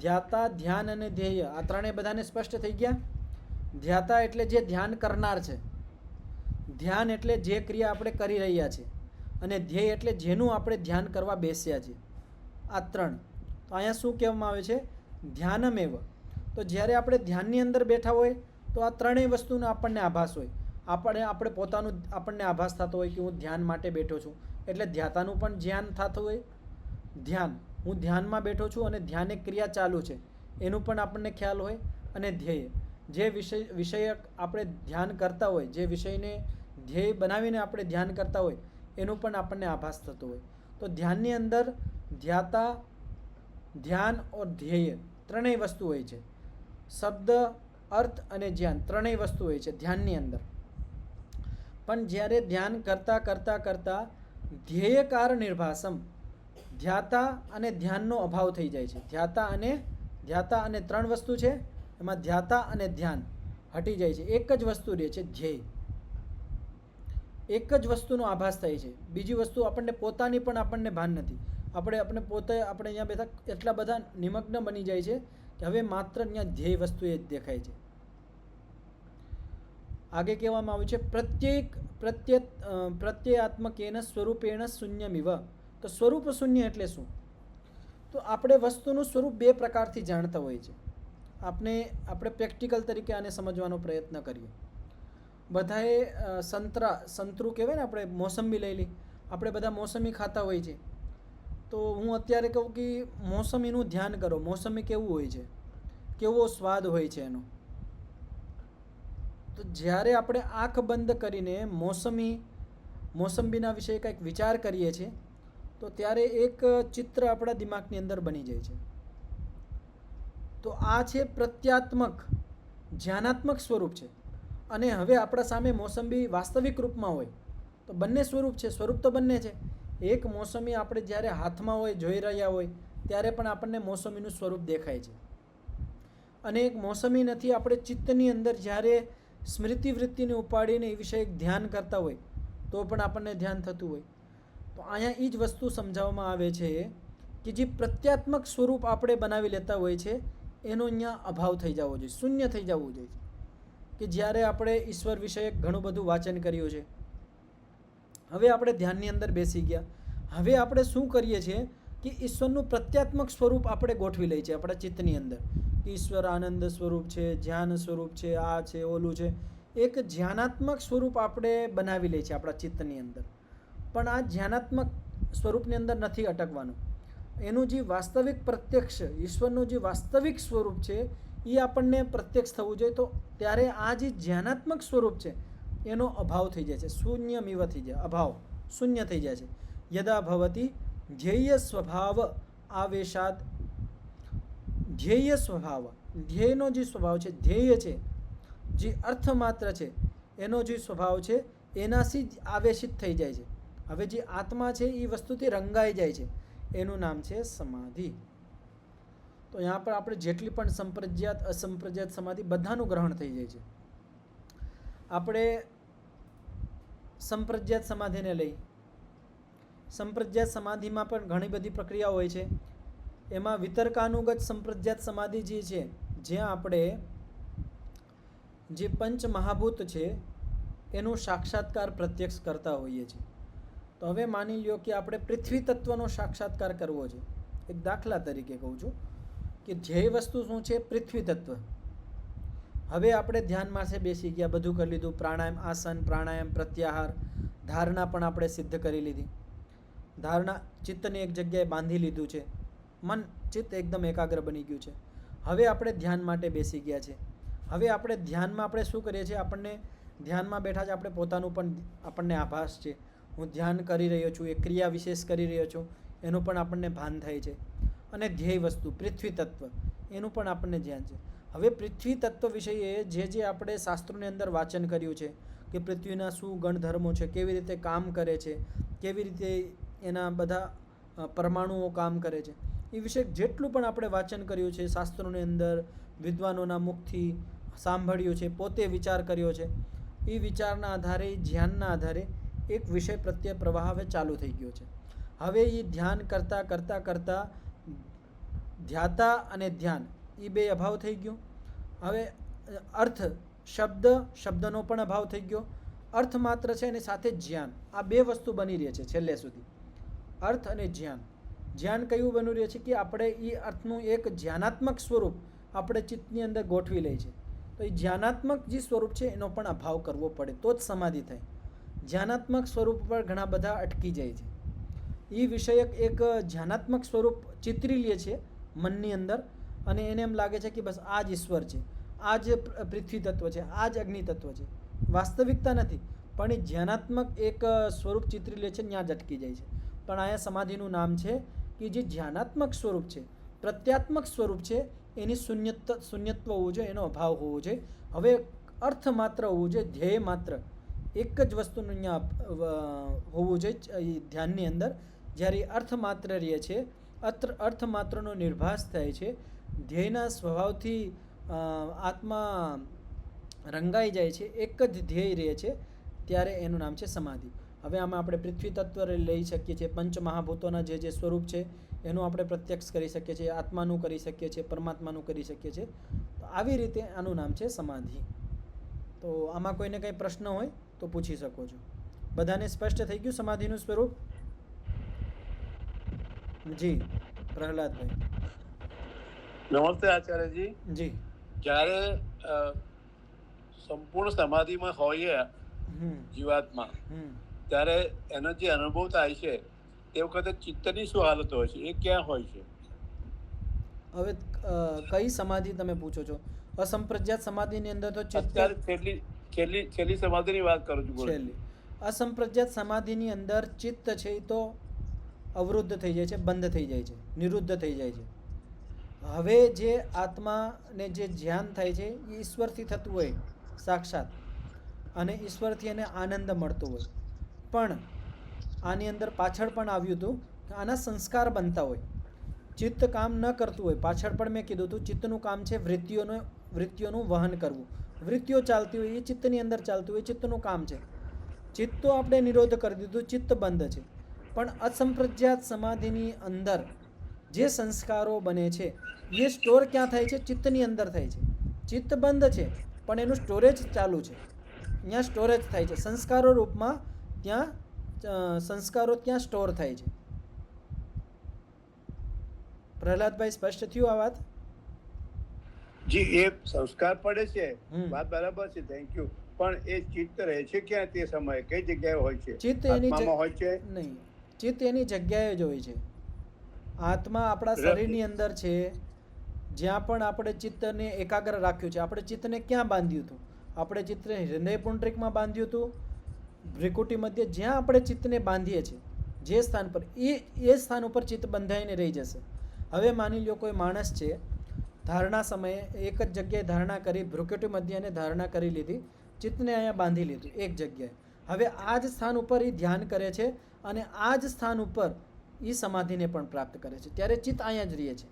ધ્યાતા, ધ્યાન અને ધ્યેય, આ ત્રણેય બધાને સ્પષ્ટ થઈ ગયા. ધ્યાતા એટલે જે ધ્યાન કરનાર છે, ધ્યાન એટલે જે ક્રિયા આપણે કરી રહ્યા છીએ, અને ધ્યેય એટલે જેનું આપણે ધ્યાન કરવા બેસ્યા છીએ. આ ત્રણ. તો અહીંયા શું કહેવામાં આવે છે, ધ્યાનમેવ. તો જ્યારે આપણે ધ્યાનની અંદર બેઠા હોય તો આ ત્રણેય વસ્તુનો આપણને આભાસ હોય. આપણે પોતાનું આપણને આભાસ થતો હોય કે હું ધ્યાન માટે બેઠો છું, એટલે ધ્યાતાનું પણ ધ્યાન થતું હોય. ધ્યાન, હું ધ્યાનમાં બેઠો છું અને ધ્યાન એક ક્રિયા ચાલુ છે એનું પણ આપણને ખ્યાલ હોય. અને ધ્યેય, જે વિષયક આપણે ધ્યાન કરતા હોય, જે વિષયને ધ્યેય બનાવીને આપણે ધ્યાન કરતા હોય એનું પણ આપણને આભાસ થતો હોય. તો ધ્યાનની અંદર ધ્યાતા, ધ્યાન ઓર ધ્યેય ત્રણેય વસ્તુ હોય છે. શબ્દ, અર્થ અને જ્ઞાન ત્રણેય વસ્તુ હોય છે ધ્યાનની અંદર. પણ જ્યારે ધ્યાન કરતાં કરતાં કરતાં ધ્યેયકાર નિર્ભાસમ, ધ્યાતા અને ધ્યાનનો અભાવ થઈ જાય છે. ધ્યાતા અને ત્રણ વસ્તુ છે, એમાં ધ્યાતા અને ધ્યાન હટી જાય છે, એક જ વસ્તુ રહે છે, ધ્યેય. એક જ વસ્તુનો આભાસ થાય છે, બીજી વસ્તુ આપણને પોતાની પણ આપણને ભાન નથી. આપણે પોતે આપણે અહીંયા બેઠા એટલા બધા નિમગ્ન બની જાય છે કે હવે માત્ર અહીંયા ધ્યેય વસ્તુ એ જ દેખાય છે. આગે કહેવામાં આવ્યું છે પ્રત્યેયાત્મકેન સ્વરૂપેણ શૂન્યમિવ. તો સ્વરૂપ શૂન્ય એટલે શું? તો આપણે વસ્તુનું સ્વરૂપ બે પ્રકારથી જાણતા હોઈએ છીએ. આપણે પ્રેક્ટિકલ તરીકે આને સમજવાનો પ્રયત્ન કરીએ. બધાએ સંતરું કહેવાય ને, આપણે મોસંબી લઈ લઈ, આપણે બધા મોસંબી ખાતા હોય છે. તો હું અત્યારે કહું કે મોસંબીનું ધ્યાન કરો, મોસંબી કેવું હોય છે, કેવો સ્વાદ હોય છે એનો. તો જ્યારે આપણે આંખ બંધ કરીને મોસંબીના વિશે કંઈક વિચાર કરીએ છીએ તો ત્યારે એક ચિત્ર આપણા દિમાગની અંદર બની જાય છે. તો આ છે પ્રત્યાત્મક જ્ઞાનાત્મક સ્વરૂપ છે. અને હવે આપણા સામે મોસંબી વાસ્તવિક રૂપમાં હોય તો બંને સ્વરૂપ છે, સ્વરૂપ તો બંને છે. એક મોસંબી આપણે જ્યારે હાથમાં હોય, જોઈ રહ્યા હોય ત્યારે પણ આપણને મોસંબીનું સ્વરૂપ દેખાય છે. અને એક મોસંબી નથી, આપણે ચિત્તની અંદર જ્યારે સ્મૃતિ વૃત્તિને ઉપાડીને એ વિશે એક ધ્યાન કરતા હોય તો પણ આપણને ધ્યાન થતું હોય. તો અહીંયા એ જ વસ્તુ સમજાવવામાં આવે છે કે જે પ્રત્યાત્મક સ્વરૂપ આપણે બનાવી લેતા હોય છે એનો અહીંયા અભાવ થઈ જવો જોઈએ, શૂન્ય થઈ જવું જોઈએ. કે જ્યારે આપણે ઈશ્વર વિશે ઘણું બધું વાંચન કર્યું છે, હવે આપણે ધ્યાનની અંદર બેસી ગયા, હવે આપણે શું કરીએ છીએ કે ઈશ્વરનું પ્રત્યાત્મક સ્વરૂપ આપણે ગોઠવી લઈએ છીએ આપણા ચિત્તની અંદર. ઈશ્વર આનંદ સ્વરૂપ છે, ધ્યાન સ્વરૂપ છે, આ છે, ઓલું છે. એક ધ્યાનાત્મક સ્વરૂપ આપણે બનાવી લઈએ છીએ આપણા ચિત્તની અંદર. પણ આ ધ્યાનાત્મક સ્વરૂપની અંદર નથી અટકવાનું. એનું જે વાસ્તવિક પ્રત્યક્ષ, ઈશ્વરનું જે વાસ્તવિક સ્વરૂપ છે એ આપણને પ્રત્યક્ષ થવું જોઈએ. તો ત્યારે આ જે ધ્યાનાત્મક સ્વરૂપ છે એનો અભાવ થઈ જાય છે, શૂન્યમિવ થઈ જાય, અભાવ શૂન્ય થઈ જાય છે. યદા ભવતી ધ્યેય સ્વભાવ આવેશાદ. ધ્યેય સ્વભાવ, ધ્યેયનો જે સ્વભાવ છે, ધ્યેય છે, જે અર્થમાત્ર છે, એનો જે સ્વભાવ છે એનાથી જ આવેશિત થઈ જાય છે. હવે જે આત્મા છે એ વસ્તુથી રંગાઈ જાય છે, એનું નામ છે સમાધિ. તો यहाँ પર આપણે જેટલી પણ સંપ્રજ્ઞાત અસંપ્રજ્ઞાત સમાધિ બધાનું ગ્રહણ થઈ જાય છે. આપણે સંપ્રજ્ઞાત સમાધિને લઈ, સંપ્રજ્ઞાત સમાધિમાં પણ ઘણી બધી પ્રક્રિયા હોય છે. એમાં વિતર્કાનુગત સંપ્રજ્ઞાત સમાધિ જે છે, જ્યાં આપણે જે પંચ મહાભૂત છે એનું સાક્ષાત્કાર પ્રત્યક્ષ કરતા હોઈએ છીએ. તો હવે માની લ્યો કે આપણે પૃથ્વી તત્વનો સાક્ષાત્કાર કરવો છે. એક દાખલા તરીકે કહું છું કે ધ્યેય વસ્તુ શું છે? પૃથ્વી તત્વ. હવે આપણે ધ્યાનમાં છે બેસી ગયા, બધું કરી લીધું, પ્રાણાયામ, આસન, પ્રાણાયામ, પ્રત્યાહાર, ધારણા પણ આપણે સિદ્ધ કરી લીધી. ધારણા, ચિત્તને એક જગ્યાએ બાંધી લીધું છે, મન ચિત્ત એકદમ એકાગ્ર બની ગયું છે. હવે આપણે ધ્યાન માટે બેસી ગયા છે. હવે આપણે ધ્યાનમાં આપણે શું કરીએ છીએ? આપણને ધ્યાનમાં બેઠા છે, આપણે પોતાનું પણ આપણને આભાસ છે, હું ધ્યાન કરી રહ્યો છું, એક ક્રિયા વિશેષ કરી રહ્યો છું, એનું પણ આપણને ભાન થાય છે. અને ધ્યેય વસ્તુ પૃથ્વી તત્વ, એનું પણ આપણને ધ્યાન છે. હવે પૃથ્વી તત્વ વિષયે જે આપણે શાસ્ત્રોની અંદર વાંચન કર્યું છે કે પૃથ્વીના શું ગણધર્મો છે, કેવી રીતે કામ કરે છે, કેવી રીતે એના બધા પરમાણુઓ કામ કરે છે, એ વિશે જેટલું પણ આપણે વાંચન કર્યું છે, શાસ્ત્રોની અંદર વિદ્વાનોના મુખથી સાંભળ્યું છે, પોતે વિચાર કર્યો છે, એ વિચારના આધારે, ધ્યાનના આધારે એક વિષય પ્રત્યે પ્રવાહ હવે ચાલુ થઈ ગયો છે. હવે એ ધ્યાન કરતાં કરતાં કરતાં ધ્યાતા અને ધ્યાન એ બે અભાવ થઈ ગયો. હવે અર્થ, શબ્દનો પણ અભાવ થઈ ગયો. અર્થ માત્ર છે અને સાથે જ્ઞાન, આ બે વસ્તુ બની રહી છે છેલ્લે સુધી. અર્થ અને જ્ઞાન. જ્ઞાન કયું બની રહ્યું છે કે આપણે એ અર્થનું એક જ્ઞાનાત્મક સ્વરૂપ આપણે ચિત્તની અંદર ગોઠવી લઈએ છીએ. તો એ જ્ઞાનાત્મક જે સ્વરૂપ છે એનો પણ અભાવ કરવો પડે તો જ સમાધિ થાય. જ્ઞાનાત્મક સ્વરૂપ પર ઘણા બધા અટકી જાય છે. એ વિષયક એક જ્ઞાનાત્મક સ્વરૂપ ચિતરી લે છે મનની અંદર અને એને એમ લાગે છે કે બસ આ જ ઈશ્વર છે, આ જ પૃથ્વી તત્વ છે, આ જ અગ્નિ તત્વ છે. વાસ્તવિકતા નથી, પણ એ જ્ઞાનાત્મક એક સ્વરૂપ ચિતરી લે છે, ત્યાં જ અટકી જાય છે. પણ અહીંયા સમાધિનું નામ છે કે જે જ્ઞાનાત્મક સ્વરૂપ છે, પ્રત્યાત્મક સ્વરૂપ છે, એની શૂન્યત્વ હોવું જોઈએ, એનો અભાવ હોવો જોઈએ. હવે અર્થ માત્ર હોવું જોઈએ, ધ્યેય માત્ર એક જ વસ્તુનું અહીંયા હોવું જોઈએ એ ધ્યાનની અંદર. જ્યારે અર્થ માત્ર રહે છે, અર્થ માત્રનો નિર્ભાસ થાય છે, ધ્યેયના સ્વભાવથી આત્મા રંગાઈ જાય છે, એક જ ધ્યેય રહે છે, ત્યારે એનું નામ છે સમાધિ. હવે આમાં આપણે પૃથ્વી તત્વ લઈ શકીએ છીએ, પંચ મહાભૂતોના જે સ્વરૂપ છે એનું આપણે પ્રત્યક્ષ કરી શકીએ છીએ, આત્માનું કરી શકીએ છીએ, પરમાત્માનું કરી શકીએ છીએ. તો આવી રીતે આનું નામ છે સમાધિ. તો આમાં કોઈને કંઈ પ્રશ્ન હોય તો પૂછી શકો છો. બધાને સ્પષ્ટ થઈ ગયું સમાધિનું સ્વરૂપ? જી પ્રહલાદભાઈ. નમસ્તે આચાર્યજી. જી. જ્યારે સંપૂર્ણ સમાધિમાં હોઈએ જીવાત્મા, ત્યારે એનો જે અનુભવ થાય છે તે વખતે ચિત્તની શું હાલત હોય છે, એ ક્યાં હોય છે? હવે કઈ સમાધિ તમે પૂછો છો? અસંપ્રજ્ઞાત સમાધિની અંદર તો અત્યારે છેલ્લી સમાધિની વાત કરું છું. છેલ્લી અસંપ્રજ્ઞાત સમાધિની અંદર ચિત્ત છે એ તો અવરુદ્ધ થઈ જાય છે, બંધ થઈ જાય છે, નિરુદ્ધ થઈ જાય છે. હવે જે આત્માને જે ધ્યાન થાય છે એ ઈશ્વરથી થતું હોય સાક્ષાત, અને ઈશ્વરથી એને આનંદ મળતો હોય. પણ આની અંદર પાછળ પણ આવ્યું હતું કે આના સંસ્કાર બનતા હોય. ચિત્ત કામ ન કરતું હોય, પાછળ પણ મેં કીધું હતું ચિત્તનું કામ છે વૃત્તિઓનું વહન કરવું. વૃત્તિઓ ચાલતી હોય એ ચિત્તની અંદર ચાલતી હોય, ચિત્તનું કામ છે. ચિત્ત તો આપણે નિરોધ કરી દીધું, ચિત્ત બંધ છે. પણ અસંપ્રજ્ઞાત સમાધિની અંદર જે સંસ્કારો બને છે એ સ્ટોર ક્યાં થાય છે? ચિત્તની અંદર થાય છે. ચિત્ત બંધ છે પણ એનું સ્ટોરેજ ચાલુ છે. ત્યાં સ્ટોરેજ થાય છે સંસ્કારો રૂપમાં, ત્યાં સંસ્કારો ત્યાં સ્ટોર થાય છે. પ્રહલાદભાઈ સ્પષ્ટ થયું આ વાત? જી, એ સંસ્કાર પડે છે, વાત બરાબર છે, થેન્ક યુ. પણ એ ચિત્ત રહે છે ક્યાં તે સમયે, કઈ જગ્યાએ હોય છે? ચિત્ત એની હોય છે નહીં, ચિત્ત એની જગ્યાએ જ હોય છે. આત્મા આપણા શરીરની અંદર છે, જ્યાં પણ આપણે ચિત્તને એકાગ્ર રાખ્યું છે. આપણે ચિત્તને ક્યાં બાંધ્યું હતું? આપણે ચિત્તને હૃદય પુંડરીકમાં બાંધ્યું હતું, ભ્રિકુટી મધ્ય, જ્યાં આપણે ચિત્તને બાંધીએ છીએ જે સ્થાન પર, એ સ્થાન ઉપર ચિત્ત બંધાઈને રહી જશે. હવે માની લો કોઈ માણસ છે, ધારણા સમયે એક જ જગ્યાએ ધારણા કરી, ભ્રુકુટી મધ્યને ધારણા કરી લીધી, ચિત્તને અહીંયા બાંધી લીધું એક જગ્યાએ. હવે આ જ સ્થાન ઉપર એ ધ્યાન કરે છે અને આ જ સ્થાન ઉપર એ સમાધિને પણ પ્રાપ્ત કરે છે, ત્યારે ચિત્ત અહીંયા જ રહે છે.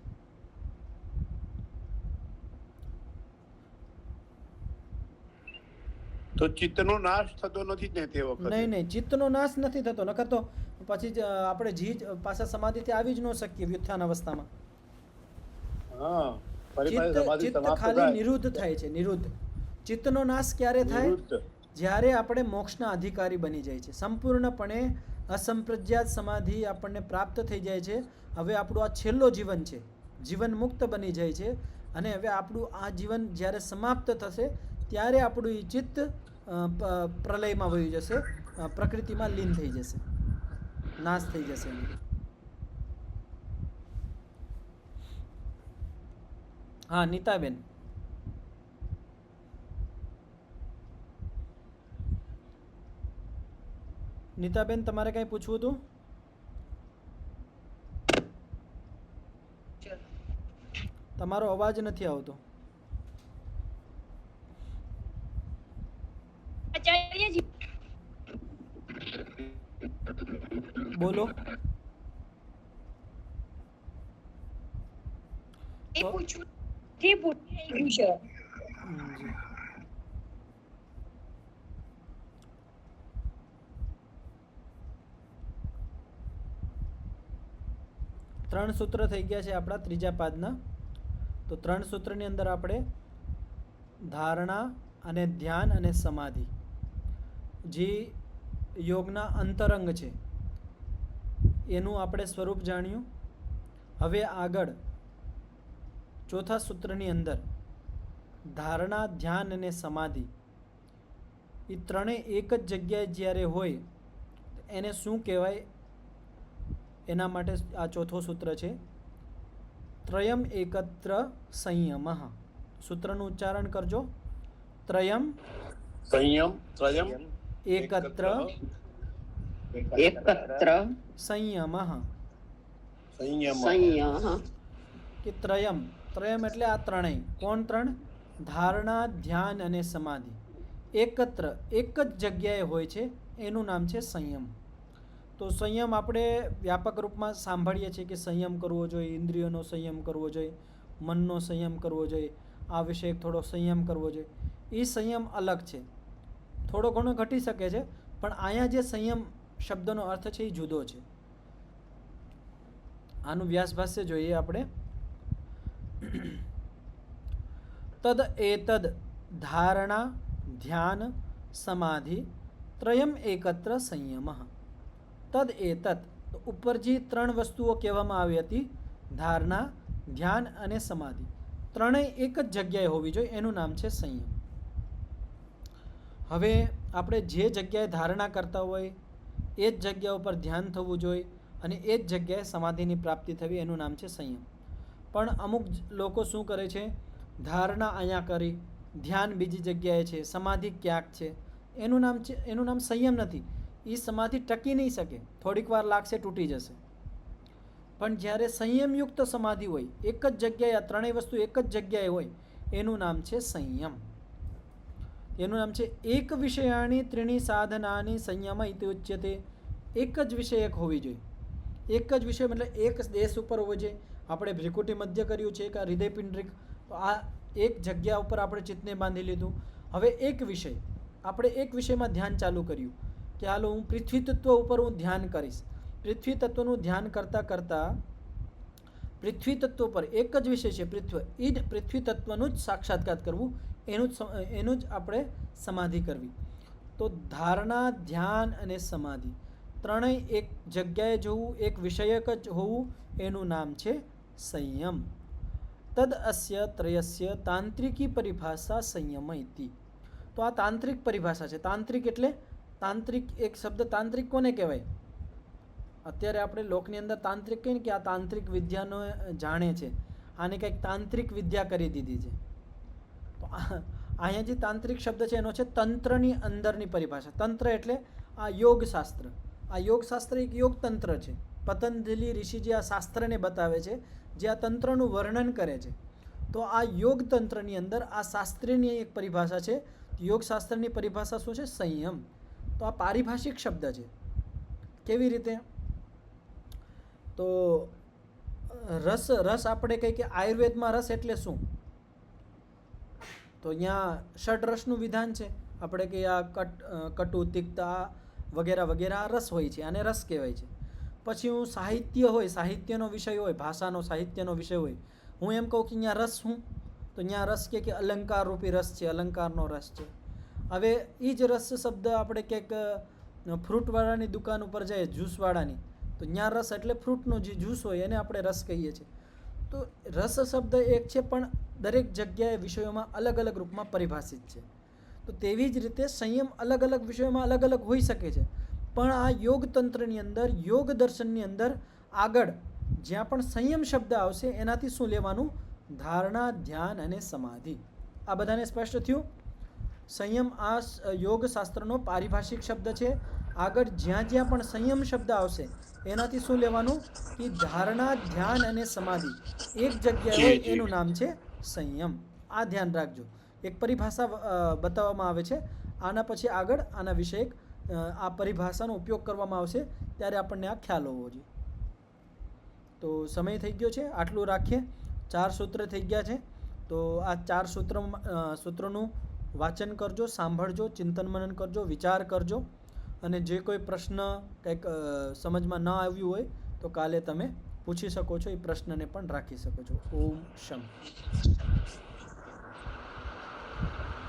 તો ચિત્તનો નાશ થતો નથી ને તે વખતે? નહીં, ચિત્તનો નાશ નથી થતો, નકર તો પછી આપણે પાછા સમાધિથી આવી જ ન શકીએ વ્યુત્થાન અવસ્થામાં. ચિત્ત ખાલી નિરુદ્ધ થાય છે, નિરુદ્ધ. ચિત્તનો નાશ ક્યારે થાય? જ્યારે આપણે મોક્ષના અધિકારી બની જાય છે, સંપૂર્ણપણે અસંપ્રજ્ઞાત સમાધિ આપણને પ્રાપ્ત થઈ જાય છે. હવે આપણું આ છેલ્લો જીવન છે, જીવન મુક્ત બની જાય છે, અને હવે આપણું આ જીવન જ્યારે સમાપ્ત થશે ત્યારે આપણું એ ચિત્ત પ્રલયમાં વહી જશે, પ્રકૃતિમાં લીન થઈ જશે, નાશ થઈ જશે. હા, નીતાબેન. નીતાબેન, તમારે કંઈ પૂછવું હતું? તમારો અવાજ નથી આવતો. બોલો. ત્રણ સૂત્ર થઈ ગયા છે આપણા ત્રીજા પાદના. તો ત્રણ સૂત્રની અંદર આપણે ધારણા અને ધ્યાન અને સમાધિ જે યોગના અંતરંગ છે એનું આપણે સ્વરૂપ જાણ્યું. હવે આગળ ચોથા સૂત્રની અંદર ધારણા, ધ્યાન અને સમાધિ એ ત્રણેય એક જ જગ્યાએ જ્યારે હોય એને શું કહેવાય, એના માટે આ ચોથો સૂત્ર છે. ત્રયમ એકત્ર સંયમઃ. સૂત્રનું ઉચ્ચારણ કરજો. ત્રયમ એકત્ર સંયમઃ. કે ત્રયમ એટલે આ ત્રણેય. કોણ ત્રણ? ધારણા, ધ્યાન અને સમાધિ એકત્ર એક જ જગ્યાએ હોય છે, એનું નામ છે સંયમ. તો સંયમ આપણે વ્યાપક રૂપમાં સાંભળીએ છીએ કે સંયમ કરવો જોઈએ, ઇન્દ્રિયોનો સંયમ કરવો જોઈએ, મનનો સંયમ કરવો જોઈએ. આ વિશે થોડો સંયમ કરવો જોઈએ. એ સંયમ અલગ છે, થોડો ઘણો ઘટી શકે છે, પણ અહીંયા જે સંયમ શબ્દનો અર્થ છે એ જુદો છે. આનું વ્યાસભાષ્ય જોઈએ આપણે. તદ એતદ ધારણા ધ્યાન સમાધિ ત્રયમ એકત્ર સંયમઃ. તદ એતત, ઉપર જે 3 વસ્તુઓ કહેવામાં આવી હતી, ધારણા, ધ્યાન અને સમાધિ, ત્રણેય એક જ જગ્યાએ હોવી જોઈએ, એનું નામ છે સંયમ. હવે આપણે જે જગ્યાએ ધારણા કરતા હોય એ જ જગ્યા ઉપર ધ્યાન થવું જોઈએ અને એ જ જગ્યાએ સમાધિની પ્રાપ્તિ થવી, એનું નામ છે સંયમ. પણ અમુક લોકો શું કરે છે, ધારણા અહીંયા કરી, ધ્યાન બીજી જગ્યાએ છે, સમાધિ ક્યાંક છે, એનું નામ સંયમ નથી. એ સમાધિ ટકી નહીં શકે, થોડીક વાર લાગશે, તૂટી જશે. પણ જ્યારે સંયમયુક્ત સમાધિ હોય, એક જ જગ્યાએ આ ત્રણેય વસ્તુ એક જ જગ્યાએ હોય, એનું નામ છે સંયમ. એનું નામ છે એક વિષયાણી ત્રીણી સાધનાની સંયમ ઇતિ ઉચ્યતે. એક જ વિષય એક હોવી જોઈએ. એક જ વિષય મતલબ એક દેશ ઉપર હોવો જોઈએ. આપણે ભ્રિકુટી મધ્ય કર્યું છે કે હૃદયપિંડરિક, તો આ એક જગ્યા ઉપર આપણે ચિત્તને બાંધી લીધું. હવે એક વિષય, આપણે એક વિષયમાં ધ્યાન ચાલુ કર્યું કે હાલો હું પૃથ્વી તત્વ ઉપર હું ધ્યાન કરીશ. પૃથ્વી તત્વનું ધ્યાન કરતાં કરતાં પૃથ્વી તત્વ પર એક જ વિષય છે પૃથ્વી, એ જ પૃથ્વી તત્વનું જ સાક્ષાત્કાર કરવું, એનું જ આપણે સમાધિ કરવી. તો ધારણા, ધ્યાન અને સમાધિ ત્રણેય એક જગ્યાએ જવું, એક વિષયક જ હોવું, એનું નામ છે સંયમ. તદ અસ્ય ત્રયસ્ય તાંત્રિકી પરિભાષા સંયમ ઇતિ. તો આ તાંત્રિક પરિભાષા છે. તાંત્રિક એટલે તાંત્રિક, એક શબ્દ તાંત્રિક કોને કહેવાય? અત્યારે આપણે લોકની અંદર તાંત્રિક કહીએ ને કે આ તાંત્રિક વિદ્યાનો જાણે છે, આને કંઈક તાંત્રિક વિદ્યા કરી દીધી છે. તો અહીંયા જે તાંત્રિક શબ્દ છે એનો છે તંત્રની અંદરની પરિભાષા. તંત્ર એટલે આ યોગશાસ્ત્ર. આ યોગશાસ્ત્ર એક યોગતંત્ર છે. પતંજલિ ઋષિજી આ શાસ્ત્રને બતાવે છે, જે આ તંત્રનું વર્ણન કરે છે. તો આ યોગતંત્રની અંદર આ શાસ્ત્રની એક પરિભાષા છે. યોગશાસ્ત્રની પરિભાષા શું છે? સંયમ. તો આ પારિભાષિક શબ્દ છે. કેવી રીતે? તો રસ આપણે કહીએ કે આયુર્વેદમાં રસ એટલે શું? તો અહીંયા ષડરસનું વિધાન છે. આપણે કહીએ આ કટુ, તિક્તા વગેરે વગેરે આ રસ હોય છે, આને રસ કહેવાય છે. પછી હું સાહિત્ય હોય, સાહિત્યનો વિષય હોય, ભાષાનો સાહિત્યનો વિષય હોય, હું એમ કહું કે અહીંયા રસ હું, તો અહીંયા રસ કે અલંકાર રૂપી રસ છે, અલંકારનો રસ છે. હવે એ જ રસ શબ્દ આપણે ક્યાંક ફ્રૂટવાળાની દુકાન ઉપર જાય, જ્યુસવાળાની, તો ત્યાં રસ એટલે ફ્રૂટનો જે જ્યુસ હોય એને આપણે રસ કહીએ છીએ. તો રસ શબ્દ એક છે, પણ દરેક જગ્યાએ વિષયોમાં અલગ અલગ રૂપમાં પરિભાષિત છે. તો તેવી જ રીતે સંયમ અલગ અલગ વિષયોમાં અલગ અલગ હોઈ શકે છે. પણ આ યોગતંત્રની અંદર, યોગ દર્શનની અંદર આગળ જ્યાં પણ સંયમ શબ્દ આવશે એનાથી શું લેવાનું? ધારણા, ધ્યાન અને સમાધિ. આ બધાને સ્પષ્ટ થયું? સંયમ આ યોગશાસ્ત્રનો પારિભાષિક શબ્દ છે. આગળ જ્યાં જ્યાં પણ સંયમ શબ્દ આવશે એનાથી શું લેવાનું? કે ધારણા, ધ્યાન અને સમાધિ એક જગ્યાએ હોય, એનું નામ છે સંયમ. આ ધ્યાન રાખજો. એક પરિભાષા બતાવવામાં આવે છે, આના પછી આગળ આના વિશે આ પરિભાષાનો ઉપયોગ કરવામાં આવશે, ત્યારે આપણને આ ખ્યાલ હોવો જોઈએ. તો સમય થઈ ગયો છે, આટલું રાખીએ. 4 સૂત્ર થઈ ગયા છે. તો આ 4 સૂત્રોનું વાંચન કરજો, સાંભળજો, ચિંતન મનન કરજો, વિચાર કરજો. અને જે કોઈ પ્રશ્ન કંઈક સમજમાં ન આવ્યું હોય તો કાલે તમે પૂછી શકો છો, એ પ્રશ્નને પણ રાખી શકો છો. ઓમ શમ.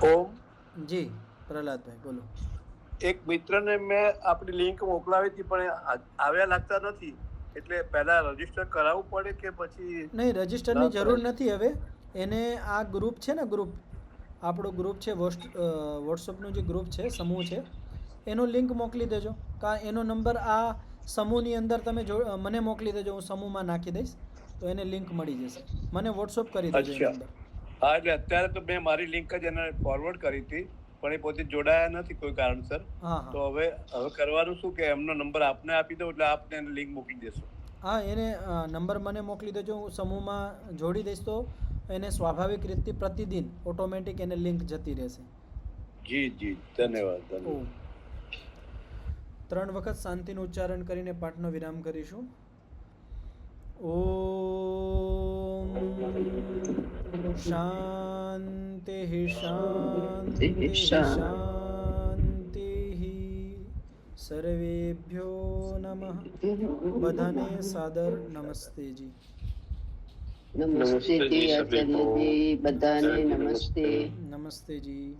ઓમ. જી પ્રહલાદભાઈ બોલો. એક મિત્રને મેં આપણી લિંક મોકલાવી હતી, પણ આવ્યા લાગતા નથી, એટલે પહેલા રજીસ્ટર કરાવવું પડે કે પછી? નહીં, રજીસ્ટરની જરૂર નથી. હવે એને આ ગ્રુપ છે ને, ગ્રુપ આપણો ગ્રુપ છે, વોટ્સઅપનું જે ગ્રુપ છે, સમૂહ છે, એનો લિંક મોકલી દેજો. એનો નંબર આ સમૂહની અંદર તમે મને મોકલી દેજો, હું સમૂહમાં નાખી દઈશ, તો એને લિંક મળી જશે. મને વોટ્સઅપ કરી દેજો નંબર. હા, એટલે અત્યારે તો મેં મારી લિંક જ એને ફોરવર્ડ કરી હતી, પણ એ પોતે જોડાયા નથી કોઈ કારણસર. તો હવે કરવાનું શું કે એમનો નંબર આપને આપી દો, એટલે આપને એને લિંક મોકલી દેશો. હા, એને નંબર મને મોકલી દેજો, હું સમૂહમાં જોડી દઈશ, તો એને સ્વાભાવિક રીતે પ્રતિદિન ઓટોમેટિક એને લિંક જતી રહેશે. જી જી, ધન્યવાદ. 3 વખત શાંતિનું ઉચ્ચારણ કરીને પાઠનો વિરામ કરીશું. ઓમ શાંતિ શાંતિ શાંતિ. સર્વેભ્યો નમઃ. બધાને સાદર નમસ્તેજી. નમસ્તે આચાર્યજી, બધાને નમસ્તે. નમસ્તેજી.